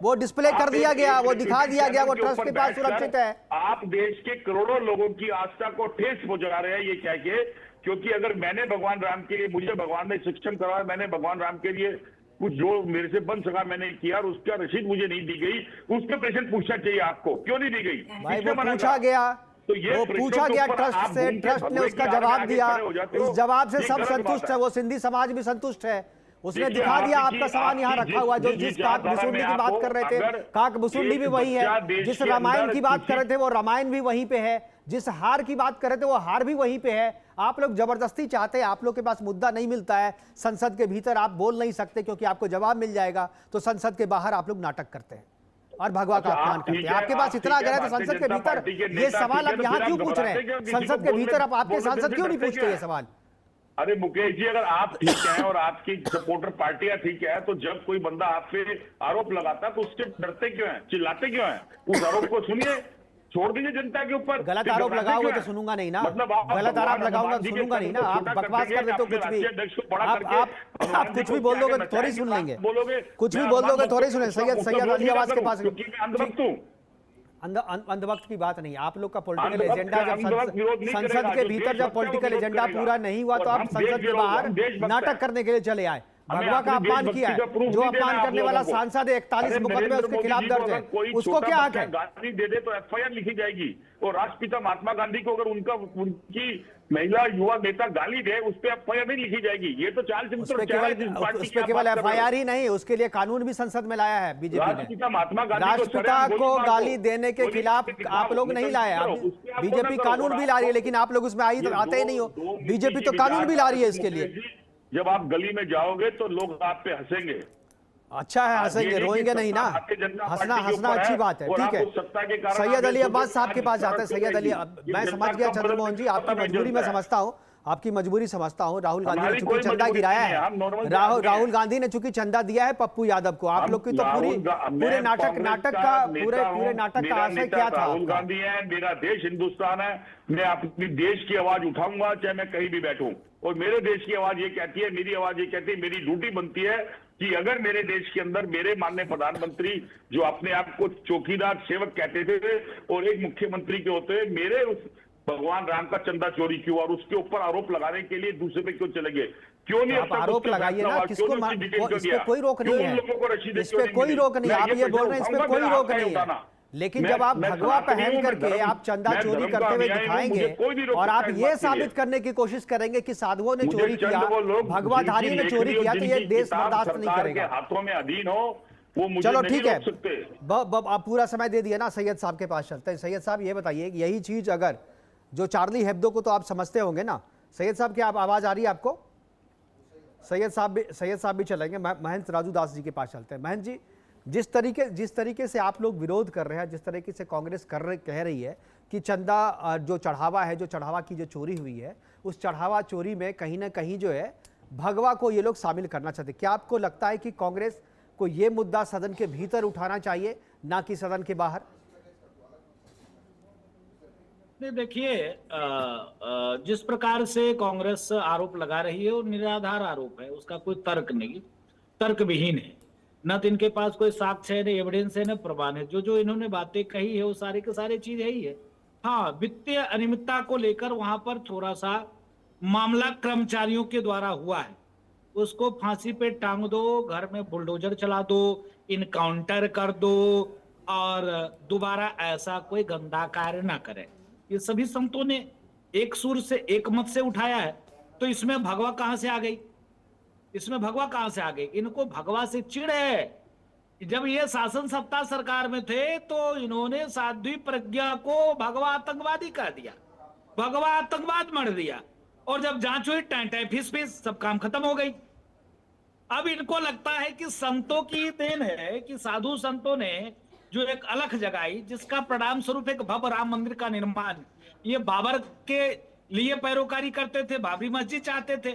वो डिस्प्ले कर दिया गया, वो दिखा दिया गया, वो ट्रस्ट के पास सुरक्षित है। आप देश के करोड़ों लोगों की आस्था को ठेस पहुंचा रहे हैं ये कह के, क्योंकि अगर मैंने भगवान राम के लिए, मुझे भगवान ने शिक्षण करवाया, मैंने भगवान राम के लिए कुछ जो मेरे से बन सका मैंने किया और उसका रसीद मुझे नहीं दी गई, उसके पेशेंट पूछना चाहिए आपको, क्यों नहीं दी गई? भाई वो पूछा गया, तो वो पूछा गया ट्रस्ट से, ट्रस्ट ने उसका जवाब दिया। उस जवाब से सब संतुष्ट है, वो सिंधी समाज भी संतुष्ट है। उसने दिखा दिया आपका सामान यहाँ रखा हुआ, जो जिस काक भुसुंडी की बात कर रहे थे, काक भुसुंडी भी वही है। जिस रामायण की बात कर रहे थे वो रामायण भी वहीं पे है। जिस हार की बात कर रहे थे वो हार भी वहीं पे है। आप लोग जबरदस्ती चाहते हैं, आप लोग के पास मुद्दा नहीं मिलता है, संसद के भीतर आप बोल नहीं सकते क्योंकि आपको जवाब मिल जाएगा, तो संसद के बाहर आप लोग नाटक करते हैं और भगवा का अपमान करते हैं। आपके पास इतना अगर है तो संसद के भीतर ये सवाल आप यहाँ क्यों पूछ रहे हैं? संसद के भीतर आप आपके सांसद क्यों नहीं पूछते ये सवाल? अरे मुकेश जी, अगर आप ठीक हैं और आपकी सपोर्टर पार्टियां ठीक है, तो जब कोई बंदा आप पे आरोप लगाता है तो उससे डरते क्यों हैं, चिल्लाते क्यों हैं? उस आरोप को सुनिए, छोड़ दीजिए जनता के ऊपर। गलत आरोप लगाओगे तो सुनूंगा नहीं ना, मतलब गलत आरोप लगाऊंगा तो सुनूंगा नहीं ना। आप बकवास कर देते हो कुछ भी, आप कुछ भी बोल दोगे तो थोड़ी सुन लेंगे, कुछ भी बोल दोगे थोड़ी सुने। सैयद अली आवाज के पास अंधभक्त की बात नहीं। आप लोग का पॉलिटिकल एजेंडा, जब संसद के भीतर जब पॉलिटिकल एजेंडा पूरा नहीं हुआ तो आप संसद के बाहर नाटक करने के लिए चले आए। भगवा का अपमान किया है, जो अपमान करने वाला सांसद है 41 मुकदमे उसके खिलाफ दर्ज है, उसको क्या हक है? गाली दे दे तो एफआईआर लिखी जाएगी। और राष्ट्रपिता महात्मा गांधी को अगर उनकी महिला युवा नेता गाली दे, उस पर एफआईआर नहीं लिखी जाएगी। ये तो चाल उस पर केवल एफआईआर ही नहीं, उसके लिए कानून भी संसद में लाया है बीजेपी ने। राष्ट्रपिता को गाली देने के खिलाफ आप लोग नहीं लाए, बीजेपी कानून भी ला रही है, लेकिन आप लोग उसमें आते ही नहीं हो। बीजेपी तो कानून भी ला रही है इसके लिए। जब आप गली में जाओगे तो लोग आप पे हंसेंगे। अच्छा है, हंसेंगे, रोएंगे नहीं ना। हंसना अच्छी बात है, ठीक है। सैयद अली अब्बास साहब के पास जाते हैं। सैयद अली, मैं समझ गया चंद्रमोहन जी, आपकी मजबूरी मैं समझता हूं। आपकी मजबूरी समझता हूँ। राहुल गांधी ने हमारी चूंकि कोई चंदा मजबूरी गिराया नहीं है, है, हम नॉर्मल आदमी हैं। राहुल गांधी ने चूंकि चंदा दिया है पप्पू यादव को, आप लोग की तो पूरे नाटक का पूरे नाटक का आशय क्या था? राहुल गांधी है, मेरा देश हिंदुस्तान है, मैं अपनी देश की आवाज उठाऊंगा चाहे मैं कहीं भी बैठूं, और मेरे देश की आवाज ये कहती है, मेरी आवाज ये कहती है, मेरी ड्यूटी बनती है कि अगर मेरे देश के अंदर मेरे माननीय प्रधानमंत्री जो अपने आप को चौकीदार सेवक कहते थे और एक मुख्यमंत्री के होते, मेरे उस भगवान राम का चंदा चोरी क्यों और उसके ऊपर आरोप लगाने के लिए दूसरे पे क्यों चले गए? क्यों नहीं? आप आरोप लगाइए ना, किसको इस पे कोई रोक नहीं है, इस पे कोई रोक नहीं। आप ये बोल रहे हैं इस पे कोई रोक नहीं है, लेकिन जब आप भगवा पहन करके आप चंदा चोरी करते हुए दिखाएंगे और आप ये साबित करने की कोशिश करेंगे कि साधुओं ने चोरी किया, भगवाधारियों ने चोरी किया, तो ये देश बर्दाश्त नहीं करेगा। हाथों में अधीन हो वो मुझे चलो नहीं ठीक है, रोक सकते। आप पूरा समय दे दिया ना, सैयद साहब के पास चलते हैं। सैयद साहब ये बताइए, यही चीज अगर जो चार्ली हेब्दो को तो आप समझते होंगे ना, सैयद साहब क्या आवाज आ रही है आपको? सैयद साहब भी चलेंगे। महंत राजू दास जी के पास चलते हैं। महंत जी, जिस तरीके से आप लोग विरोध कर रहे हैं, जिस तरीके से कांग्रेस कह रही है कि चंदा जो चढ़ावा की जो चोरी हुई है, उस चढ़ावा चोरी में कहीं ना कहीं जो है भगवा को ये लोग शामिल करना चाहते, क्या आपको लगता है कि कांग्रेस को ये मुद्दा सदन के भीतर उठाना चाहिए, ना कि सदन के बाहर? देखिए, जिस प्रकार से कांग्रेस आरोप लगा रही है वो निराधार आरोप है, उसका कोई तर्क नहीं, तर्क विहीन है। न तो इनके पास कोई साक्ष्य है, न एविडेंस है, न प्रमाण है। जो इन्होंने बातें कही है वो सारे के सारे चीज है ही है। हाँ, वित्तीय अनियमितता को लेकर वहां पर थोड़ा सा मामला कर्मचारियों के द्वारा हुआ है, उसको फांसी पे टांग दो, घर में बुलडोजर चला दो, इनकाउंटर कर दो और दोबारा ऐसा कोई गंदा कार्य ना करे। ये सभी संतों ने एक सुर से एक मत से उठाया है, तो इसमें भगवा कहां से आ गई? इसमें भगवा कहां से आ गई? इनको भगवा से चिढ़ है। जब ये शासन सत्ता सरकार में थे तो इन्होंने साध्वी प्रज्ञा को भगवा आतंकवादी कह दिया, भगवा आतंकवाद मर दिया, और जब जांच हुई टाइम फिस सब काम खत्म हो गई। अब इनको लगता है कि संतों की देन है कि साधु संतों ने जो एक अलख जगाई, जिसका परिणाम स्वरूप एक भव्य राम मंदिर का निर्माण। ये बाबर के लिए पैरोकारी करते थे, बाबरी मस्जिद चाहते थे।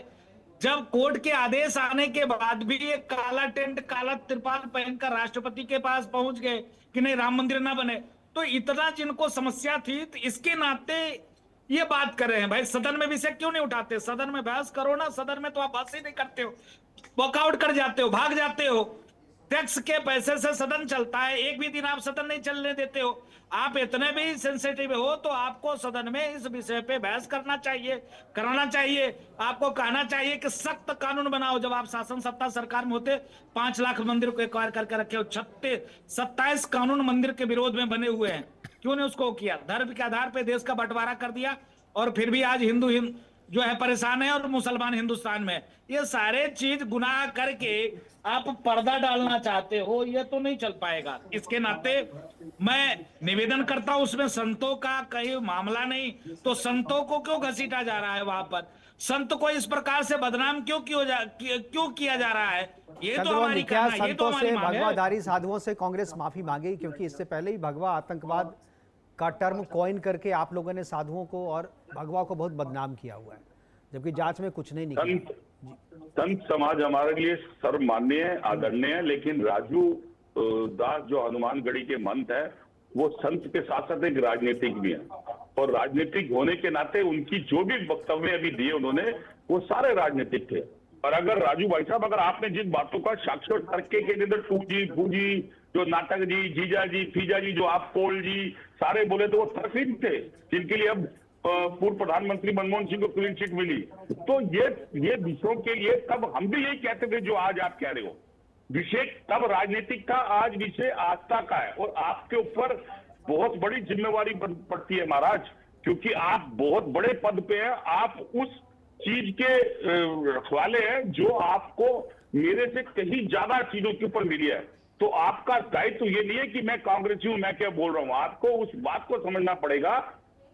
जब कोर्ट के आदेश आने के बाद भी एक काला टेंट, काला त्रिपाल पहनकर राष्ट्रपति के पास पहुंच गए कि नहीं राम मंदिर ना बने, तो इतना जिनको समस्या थी, तो इसके नाते ये बात कर रहे हैं। भाई सदन में विषय क्यों नहीं उठाते? सदन में बहस करो ना, सदन में तो आप बहस ही नहीं करते हो, वॉकआउट कर जाते हो, भाग जाते हो। टैक्स के पैसे से सदन चलता है, एक भी दिन आप सदन नहीं चलने देते हो। आप इतने भी सेंसिटिव हो तो आपको सदन में इस विषय पे बहस करना चाहिए, कराना चाहिए। आपको कहना चाहिए कि सख्त कानून बनाओ। जब आप शासन सत्ता सरकार में होते 5 लाख मंदिर को एक्वायर करके रखे हो, 27 कानून मंदिर के विरोध में बने हुए हैं, क्यों नहीं उसको किया? धर्म के आधार पर देश का बंटवारा कर दिया और फिर भी आज हिंदू जो है परेशान है और मुसलमान हिंदुस्तान में। ये सारे चीज गुनाह करके आप पर्दा डालना चाहते हो, ये तो नहीं चल पाएगा। इसके नाते मैं निवेदन करता हूं, उसमें संतों का कहीं मामला नहीं, तो संतों को क्यों घसीटा जा रहा है? वहां पर संत को इस प्रकार से बदनाम क्यों किया जा रहा है? ये तो हमारी कहना, ये तो हमारी मांग है। भगवाधारी साधुओं से कांग्रेस माफी मांगे, क्योंकि इससे पहले ही भगवा आतंकवाद का टर्म कॉइन करके आप लोगों ने साधुओं को और भगवा को बहुत बदनाम किया हुआ है, जबकि जांच में कुछ नहीं निकला। संत समाज हमारे लिए सर्वमान्य है, आदरणीय है, लेकिन राजू दास जो हनुमानगढ़ी के मंत है, वो संत के साथ साथ एक राजनीतिक भी है, और राजनीतिक होने के नाते उनकी जो भी वक्तव्य अभी दिए उन्होंने, वो सारे राजनीतिक थे। और अगर राजू भाई साहब, अगर आपने जिन बातों का साक्षर तर्के के अंदर 2G, 2G, जो नाटक जी, जीजा जी, फीजा जी, जो आप पोल जी सारे बोले, तो वो तर्कहीन थे, जिनके लिए अब पूर्व प्रधानमंत्री मनमोहन सिंह को क्लीन चिट मिली। तो ये विषयों के लिए तब हम भी यही कहते थे जो आज आप कह रहे हो। विषय तब राजनीतिक था, आज विषय आस्था का है, और आपके ऊपर बहुत बड़ी जिम्मेवारी पड़ती है महाराज, क्योंकि आप बहुत बड़े पद पे हैं। आप उस चीज के रखवाले हैं जो आपको मेरे से कहीं ज्यादा चीजों के ऊपर मिली है। तो आपका दायित्व ये नहीं है कि मैं कांग्रेसी हूं, मैं क्या बोल रहा हूं। आपको उस बात को समझना पड़ेगा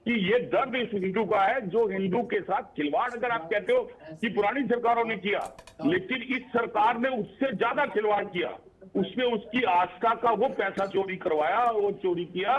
कि ये दर्द इस हिंदू का है, जो हिंदू के साथ खिलवाड़, अगर आप कहते हो कि पुरानी सरकारों ने किया, लेकिन इस सरकार ने उससे ज्यादा खिलवाड़ किया। उसमें उसकी आस्था का वो पैसा चोरी करवाया, वो चोरी किया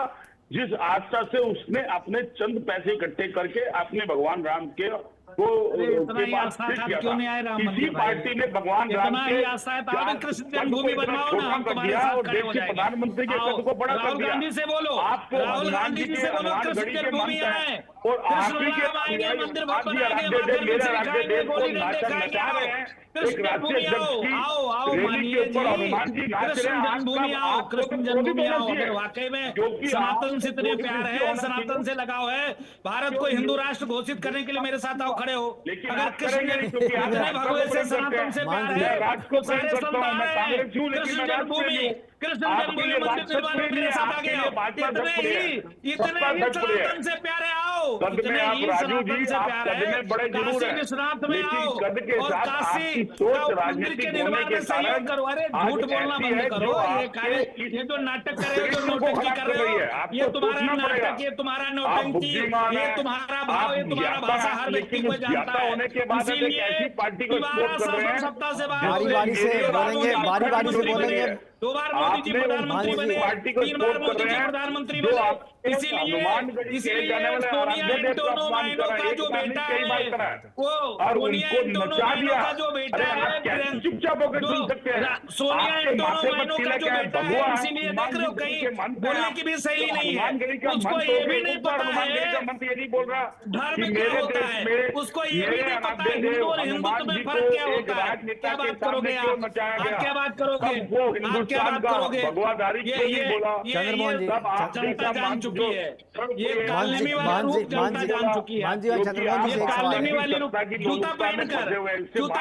जिस आस्था से उसने अपने चंद पैसे इकट्ठे करके अपने भगवान राम के को इतना के ही बाद आस्था फिर था, किया क्यों था। नहीं आए राम इसी मंदिर भाई? पार्टी ने भगवान राम इतना के ही आस्था है तो आप कृष्ण जन्मभूमि बनवाओ ना, हम तुम्हारे साथ खड़े हो जाएंगे। प्रधानमंत्री के पद को बड़ा कर राहुल दिया। गांधी से बोलो, आपको राहुल गांधी जी से बोलो कृष्ण जन्मभूमि आए, और कृष्ण आपी के राम आएंगे, मंदिर भवन आदि बनाएंगे, आराध्य देव, माथे मेरे मिश्री आराध्य खाएंगे, देव को गोली डंडे नाचन खाएंगे। नचा रहे आओ हैं। कृष्ण एक राज्य जन्मभूमि आओ, अध्यक्ष की आओ आओ रैली मानिए के ऊपर जी, हनुमान जी नाच कृष्ण रहे हैं। आज जन्मभूमि कब आओ, आपको कृष्ण तो जन्मभूमि होना आओ। चाहिए। अगर वाकई में जो कि सनातन आप से इतने तो प्यार होना है, चाहिए। सनातन से लगाव है, भारत को हिंदू राष्ट्र घोषित करने के लिए मेरे साथ आओ, खड़े हो। लेकिन अगर आप कृष्ण करेंगे नहीं, क्योंकि आप इतने राष्ट्र को भगवे से प्रेम करते सनातन से हैं। प्यार मान है, मैं राष्ट्र को तो सारे प्रेम करता संत आ हूं, मैं रहे हैं। कांग्रेस हूं, लेकिन कृष्ण मैं राष्ट्र जन्मभूमि, प्रेमी हूं। कृष्ण आपके जन्मभूमि लिए मंदिर राष्ट्र निर्माण में प्रेमी मेरे है, साथ आपके आगे लिए आओ। भाजपा इतने सब प्रिय है, ही सबका सब प्रिय है। सनातन से प्यारे आओ, कद में इतने आप ही राजू सनातन जी, से आप प्यार कद है, में बड़े जरूर काशी हैं, विश्वनाथ में लेकिन आओ कद के और साथ काशी आपकी का सोच मंदिर राजनीतिक के होने निर्माण के में सहयोग कारण करो। अरे आज झूठ बोलना ऐसी बंद है करो, जो ये आपके कार्य, इस ये जो नाटक कर रहे हो, जो चरित्र को नौटंकी खराब कर कर रहे रही है। हो, आपको ये तुम्हारा सोचना पड़ेगा। नाटक, ये तुम्हारा आप नौटंकी, बुद्धिमान ये हैं, तुम्हारा भाव, आप ये तुम्हारा ज्ञाता भाषा हैं, हर व्यक्ति लेकिन को उस जानता ज्ञाता है। होने के बाद आप एक इसीलिए ऐसी पार्टी को दोबारा सपोर्ट कर रहे हैं सत्ता से बाहर जो हो गए। बारी-बारी से मेरे बोलेंगे, बाबू जी बारी-बारी से खड़ी बोलेंगे। है। 2 बार मोदी जी आपने उस प्रधानमंत्री बने, पार्टी को 3 बार सपोर्ट मोदी कर जी रहे हैं, प्रधानमंत्री जो बने। आपको हनुमानगढ़ी कहे जाने वाले सोनिया आराध्य देव का एंटोनो अपमान माइनो करा है। का एक जो बार नहीं, बेटा कई बार है, करा है। वो और सोनिया उनको एंटोनो नचा माइनो दिया। का जो बेटा अरे आप है, कैसे चुपचाप होकर जो सुन सकते हैं? सोनिया आपके एंटोनो माथे पर माइनो का तिलक जो है, बेटा भगवा है, है, इसीलिए हनुमान देख रहे हो जी कहीं के मंत्र हैं बोलने आप। की भी शैली तो नहीं है। हनुमानगढ़ी का उसको मंत्र ये भी होके नहीं ऊपर पता हनुमानगढ़ी का है मंत्र ये नहीं बोल रहा धर्म कि क्या मेरे होता देश है, मेरे उसको ये भी मेरे नहीं पता आराध्य है देव हिंदू और हिंदुत्व हनुमान में जी फर्क क्या को एक होता है। राजनेता क्या के बात करोगे सामने क्यों आप? नचाया आप गया? क्या बात करोगे? तब वो आप क्या हिंदुस्तान बात का करोगे? भगवादारी क्यों नहीं बोला? चंद्रमोहन जी, तब आप जनता जैसा जान मान चुकी जो है, सर्व ये प्रिय कालनेमी वाला रूप जनता जान चुकी है। मान जी और चंद्रमोहन जी ये से एक सवाल कालनेमी है। वाली रूप, जूता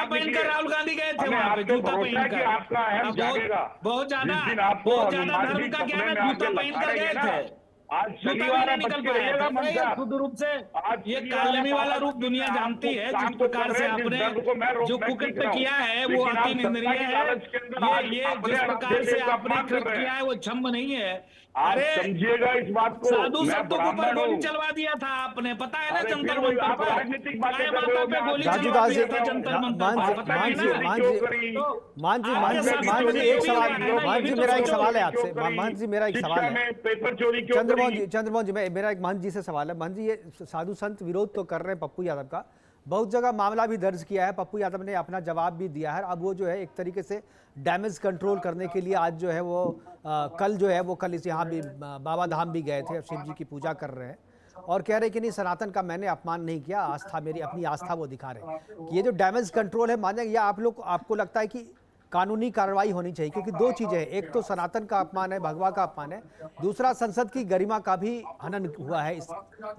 पहनकर राहुल गांधी गए थे वहां पे, जूता पहनकर। आपका अहम जागेगा बहुत ज्यादा जिस दिन आपको बहुत ज्यादा हनुमान जी धर्म का सपने ज्ञान है, में जूता आके पहनकर लखाड़ेंगे गए ना। थे। आज जूता भी शनिवार नहीं है, निकल बच के पाया रहिएगा था। मन से आप। खुद रूप से आज ये शनिवार कालनेमी है, वाला बाबा रूप दुनिया आप जानती है। काम जिस तो प्रकार कर से रहे हैं, जिस आपने दर्द को मैं रोक जो मैं कुकृत्य सीख रहा हूं। किया है वो लेकिन आप अति सत्ता निंदनीय की है। लालच के अंदर आज ये अपने जिस आराध्य प्रकार से देव का आपने अपमान कर कृत्य रहे किया हैं। है वो क्षम्य नहीं है। आप अरे समझिएगा इस बात को। साधु मैं शब्दों के ऊपर ब्राह्मण गोली हूं। चलवा दिया था आपने, पता है ना? अरे जंतर फिर वही मंतर आप पर राजनीतिक बातें गाय कर रहे माता हो, पे मैं गोली आपसे राजू चलवा दास दिया जी, था जंतर मंतर मान पर, जी, पता मान है जी, ना? मान क्यों जी, करी? मान जी, मान जी, मान जी, एक सवाल, मान जी मेरा एक सवाल है आपसे, मान जी मेरा एक सवाल शिक्षा है। में पेपर चोरी क्यों चंद्रमोहन करी? जी, चंद्रमोहन जी, मेरा एक मान जी से सवाल है। मान जी, ये साधु संत विरोध तो कर रहे हैं पप्पू यादव का, बहुत जगह मामला भी दर्ज किया है, पप्पू यादव ने अपना जवाब भी दिया है। अब वो जो है एक तरीके से डैमेज कंट्रोल करने के लिए आज जो है वो कल जो है वो कल इस यहाँ भी बाबा धाम भी गए थे, शिव जी की पूजा कर रहे हैं और कह रहे हैं कि नहीं, सनातन का मैंने अपमान नहीं किया, आस्था मेरी अपनी आस्था वो दिखा रहे हैं। ये जो डैमेज कंट्रोल है माने या आप लोग, आपको लगता है कि कानूनी कार्रवाई होनी चाहिए? क्योंकि दो चीजें हैं, एक तो सनातन का अपमान है, भगवा का अपमान है, दूसरा संसद की गरिमा का भी हनन हुआ है इस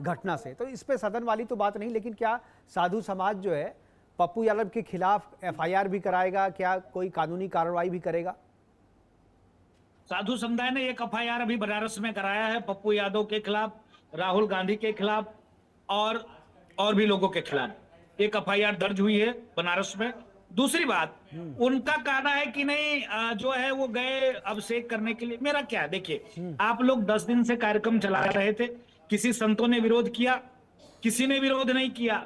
घटना से। तो इस पे सदन वाली तो बात नहीं, लेकिन क्या साधु समाज जो है पप्पू यादव के खिलाफ एफआईआर भी कराएगा? क्या कोई कानूनी कार्रवाई भी करेगा? साधु समुदाय ने एक एफआईआर अभी बनारस में कराया है पप्पू यादव के खिलाफ, राहुल गांधी के खिलाफ और भी लोगों के खिलाफ एक एफआईआर दर्ज हुई है बनारस में। दूसरी बात, उनका कहना है कि नहीं जो है वो गए अभिषेक करने के लिए। मेरा क्या, देखिए आप लोग 10 दिन से कार्यक्रम चला रहे थे, किसी संतों ने विरोध किया, किसी ने विरोध नहीं किया,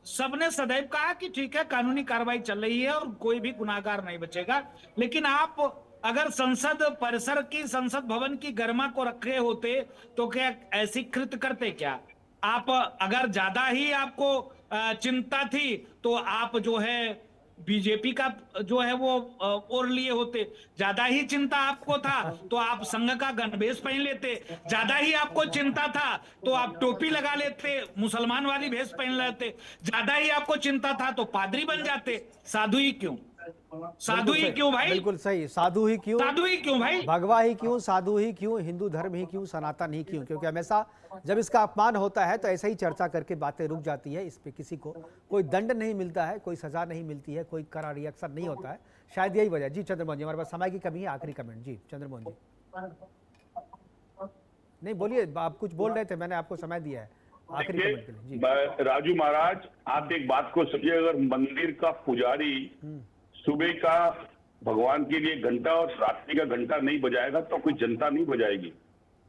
सबने सदैव कहा कि ठीक है कानूनी कार्रवाई चल रही है और कोई भी गुनाहगार नहीं बचेगा। लेकिन आप अगर संसद परिसर की, संसद भवन की गरिमा को रखे होते तो क्या ऐसी कृत्य करते? क्या आप अगर ज्यादा ही आपको चिंता थी तो आप जो है बीजेपी का जो है वो ओढ़ लिए होते। ज्यादा ही चिंता आपको था तो आप संघ का गणवेश पहन लेते। ज्यादा ही आपको चिंता था तो आप टोपी लगा लेते, मुसलमान वाली भेष पहन लेते। ज्यादा ही आपको चिंता था तो पादरी बन जाते। साधु ही क्यों? साधु ही क्यों भाई? बिल्कुल सही, साधु ही क्यों? साधु ही क्यों भाई? भगवा ही क्यों? साधु ही क्यों? हिंदू धर्म ही क्यों? सनातन ही क्यों? क्योंकि हमेशा जब इसका अपमान होता है तो ऐसे ही चर्चा करके बातें रुक जाती है, इस पे किसी को कोई दंड नहीं मिलता है, कोई सजा नहीं मिलती है, कोई कड़ा रिएक्शन नहीं होता है। शायद यही वजह। जी चंद्रमोहन जी, हमारे पास समय की कमी है, आखिरी कमेंट। जी चंद्रमोहन जी, नहीं बोलिए, आप कुछ बोल रहे थे, मैंने आपको समय दिया है आखिरी कमेंट के लिए। जी राजू महाराज, आप एक बात को समझिए, अगर मंदिर का पुजारी सुबह का भगवान के लिए घंटा और रात्रि का घंटा नहीं बजाएगा तो कोई जनता नहीं बजाएगी।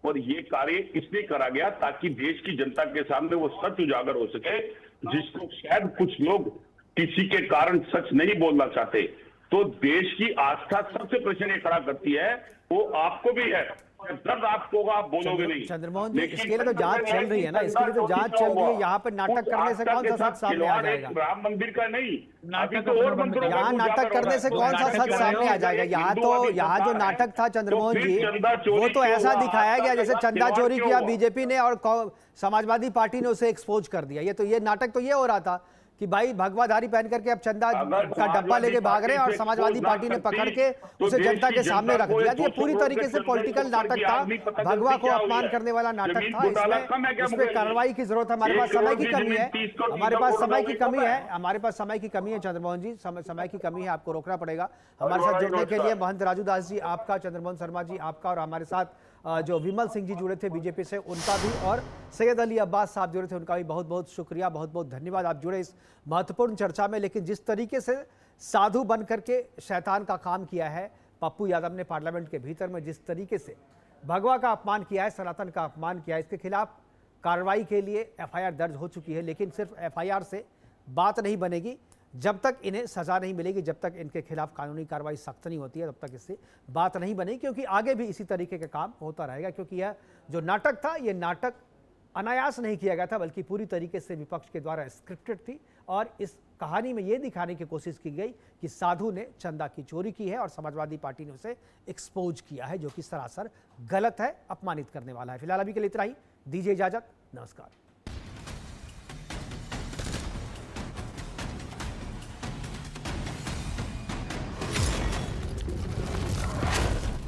और ये कार्य इसलिए करा गया ताकि देश की जनता के सामने वो सच उजागर हो सके, जिसको शायद कुछ लोग किसी के कारण सच नहीं बोलना चाहते। तो देश की आस्था सबसे प्रश्न ये खड़ा करती है, वो आपको भी है तब आपको आप बोलोगे नहीं। चंद्रमोहन जी, लेकिन इसके लिए तो जांच चल रही है ना, इसके लिए तो जांच चल रही है। यहाँ पे नाटक करने से कौन सा सच सामने आ जाएगा? राम मंदिर का नहीं, नाटक तो और मंदिरों का यहाँ नाटक करने से कौन सा सच सामने आ जाएगा? यहाँ जो नाटक था चंद्रमोहन जी, वो तो ऐसा दिखाया गया जैसे चंदा चोरी किया बीजेपी ने और समाजवादी पार्टी ने उसे एक्सपोज कर दिया। ये नाटक तो ये हो रहा था कि भाई भगवाधारी पहन करके अब चंदा का डब्बा लेके भाग रहे हैं और समाजवादी पार्टी ने पकड़ के उसे जनता के सामने रख दिया। ये पूरी तरीके से पॉलिटिकल नाटक था, भगवा को अपमान करने वाला नाटक था। इस पे कार्रवाई की जरूरत है। हमारे पास समय की कमी है, हमारे पास समय की कमी है चंद्रमोहन जी, समय की कमी है, आपको रोकना पड़ेगा। हमारे साथ जुड़ने के लिए महंत राजू दास जी आपका, चंद्रमोहन शर्मा जी आपका, और हमारे साथ जो विमल सिंह जी जुड़े थे बीजेपी से उनका भी, और सैयद अली अब्बास साहब जुड़े थे उनका भी बहुत बहुत शुक्रिया, बहुत बहुत धन्यवाद। आप जुड़े इस महत्वपूर्ण चर्चा में। लेकिन जिस तरीके से साधु बन करके शैतान का काम किया है पप्पू यादव ने पार्लियामेंट के भीतर में, जिस तरीके से भगवा का अपमान किया है, सनातन का अपमान किया है, इसके खिलाफ कार्रवाई के लिए एफआईआर दर्ज हो चुकी है। लेकिन सिर्फ एफआईआर से बात नहीं बनेगी, जब तक इन्हें सजा नहीं मिलेगी, जब तक इनके खिलाफ कानूनी कार्रवाई सख्त नहीं होती है, तब तक इससे बात नहीं बनेगी। क्योंकि आगे भी इसी तरीके का काम होता रहेगा। क्योंकि यह जो नाटक था, ये नाटक अनायास नहीं किया गया था, बल्कि पूरी तरीके से विपक्ष के द्वारा स्क्रिप्टेड थी। और इस कहानी में यह दिखाने की कोशिश की गई कि साधु ने चंदा की चोरी की है और समाजवादी पार्टी ने उसे एक्सपोज किया है, जो कि सरासर गलत है, अपमानित करने वाला है। फिलहाल अभी के लिए इतना ही, दीजिए इजाजत, नमस्कार।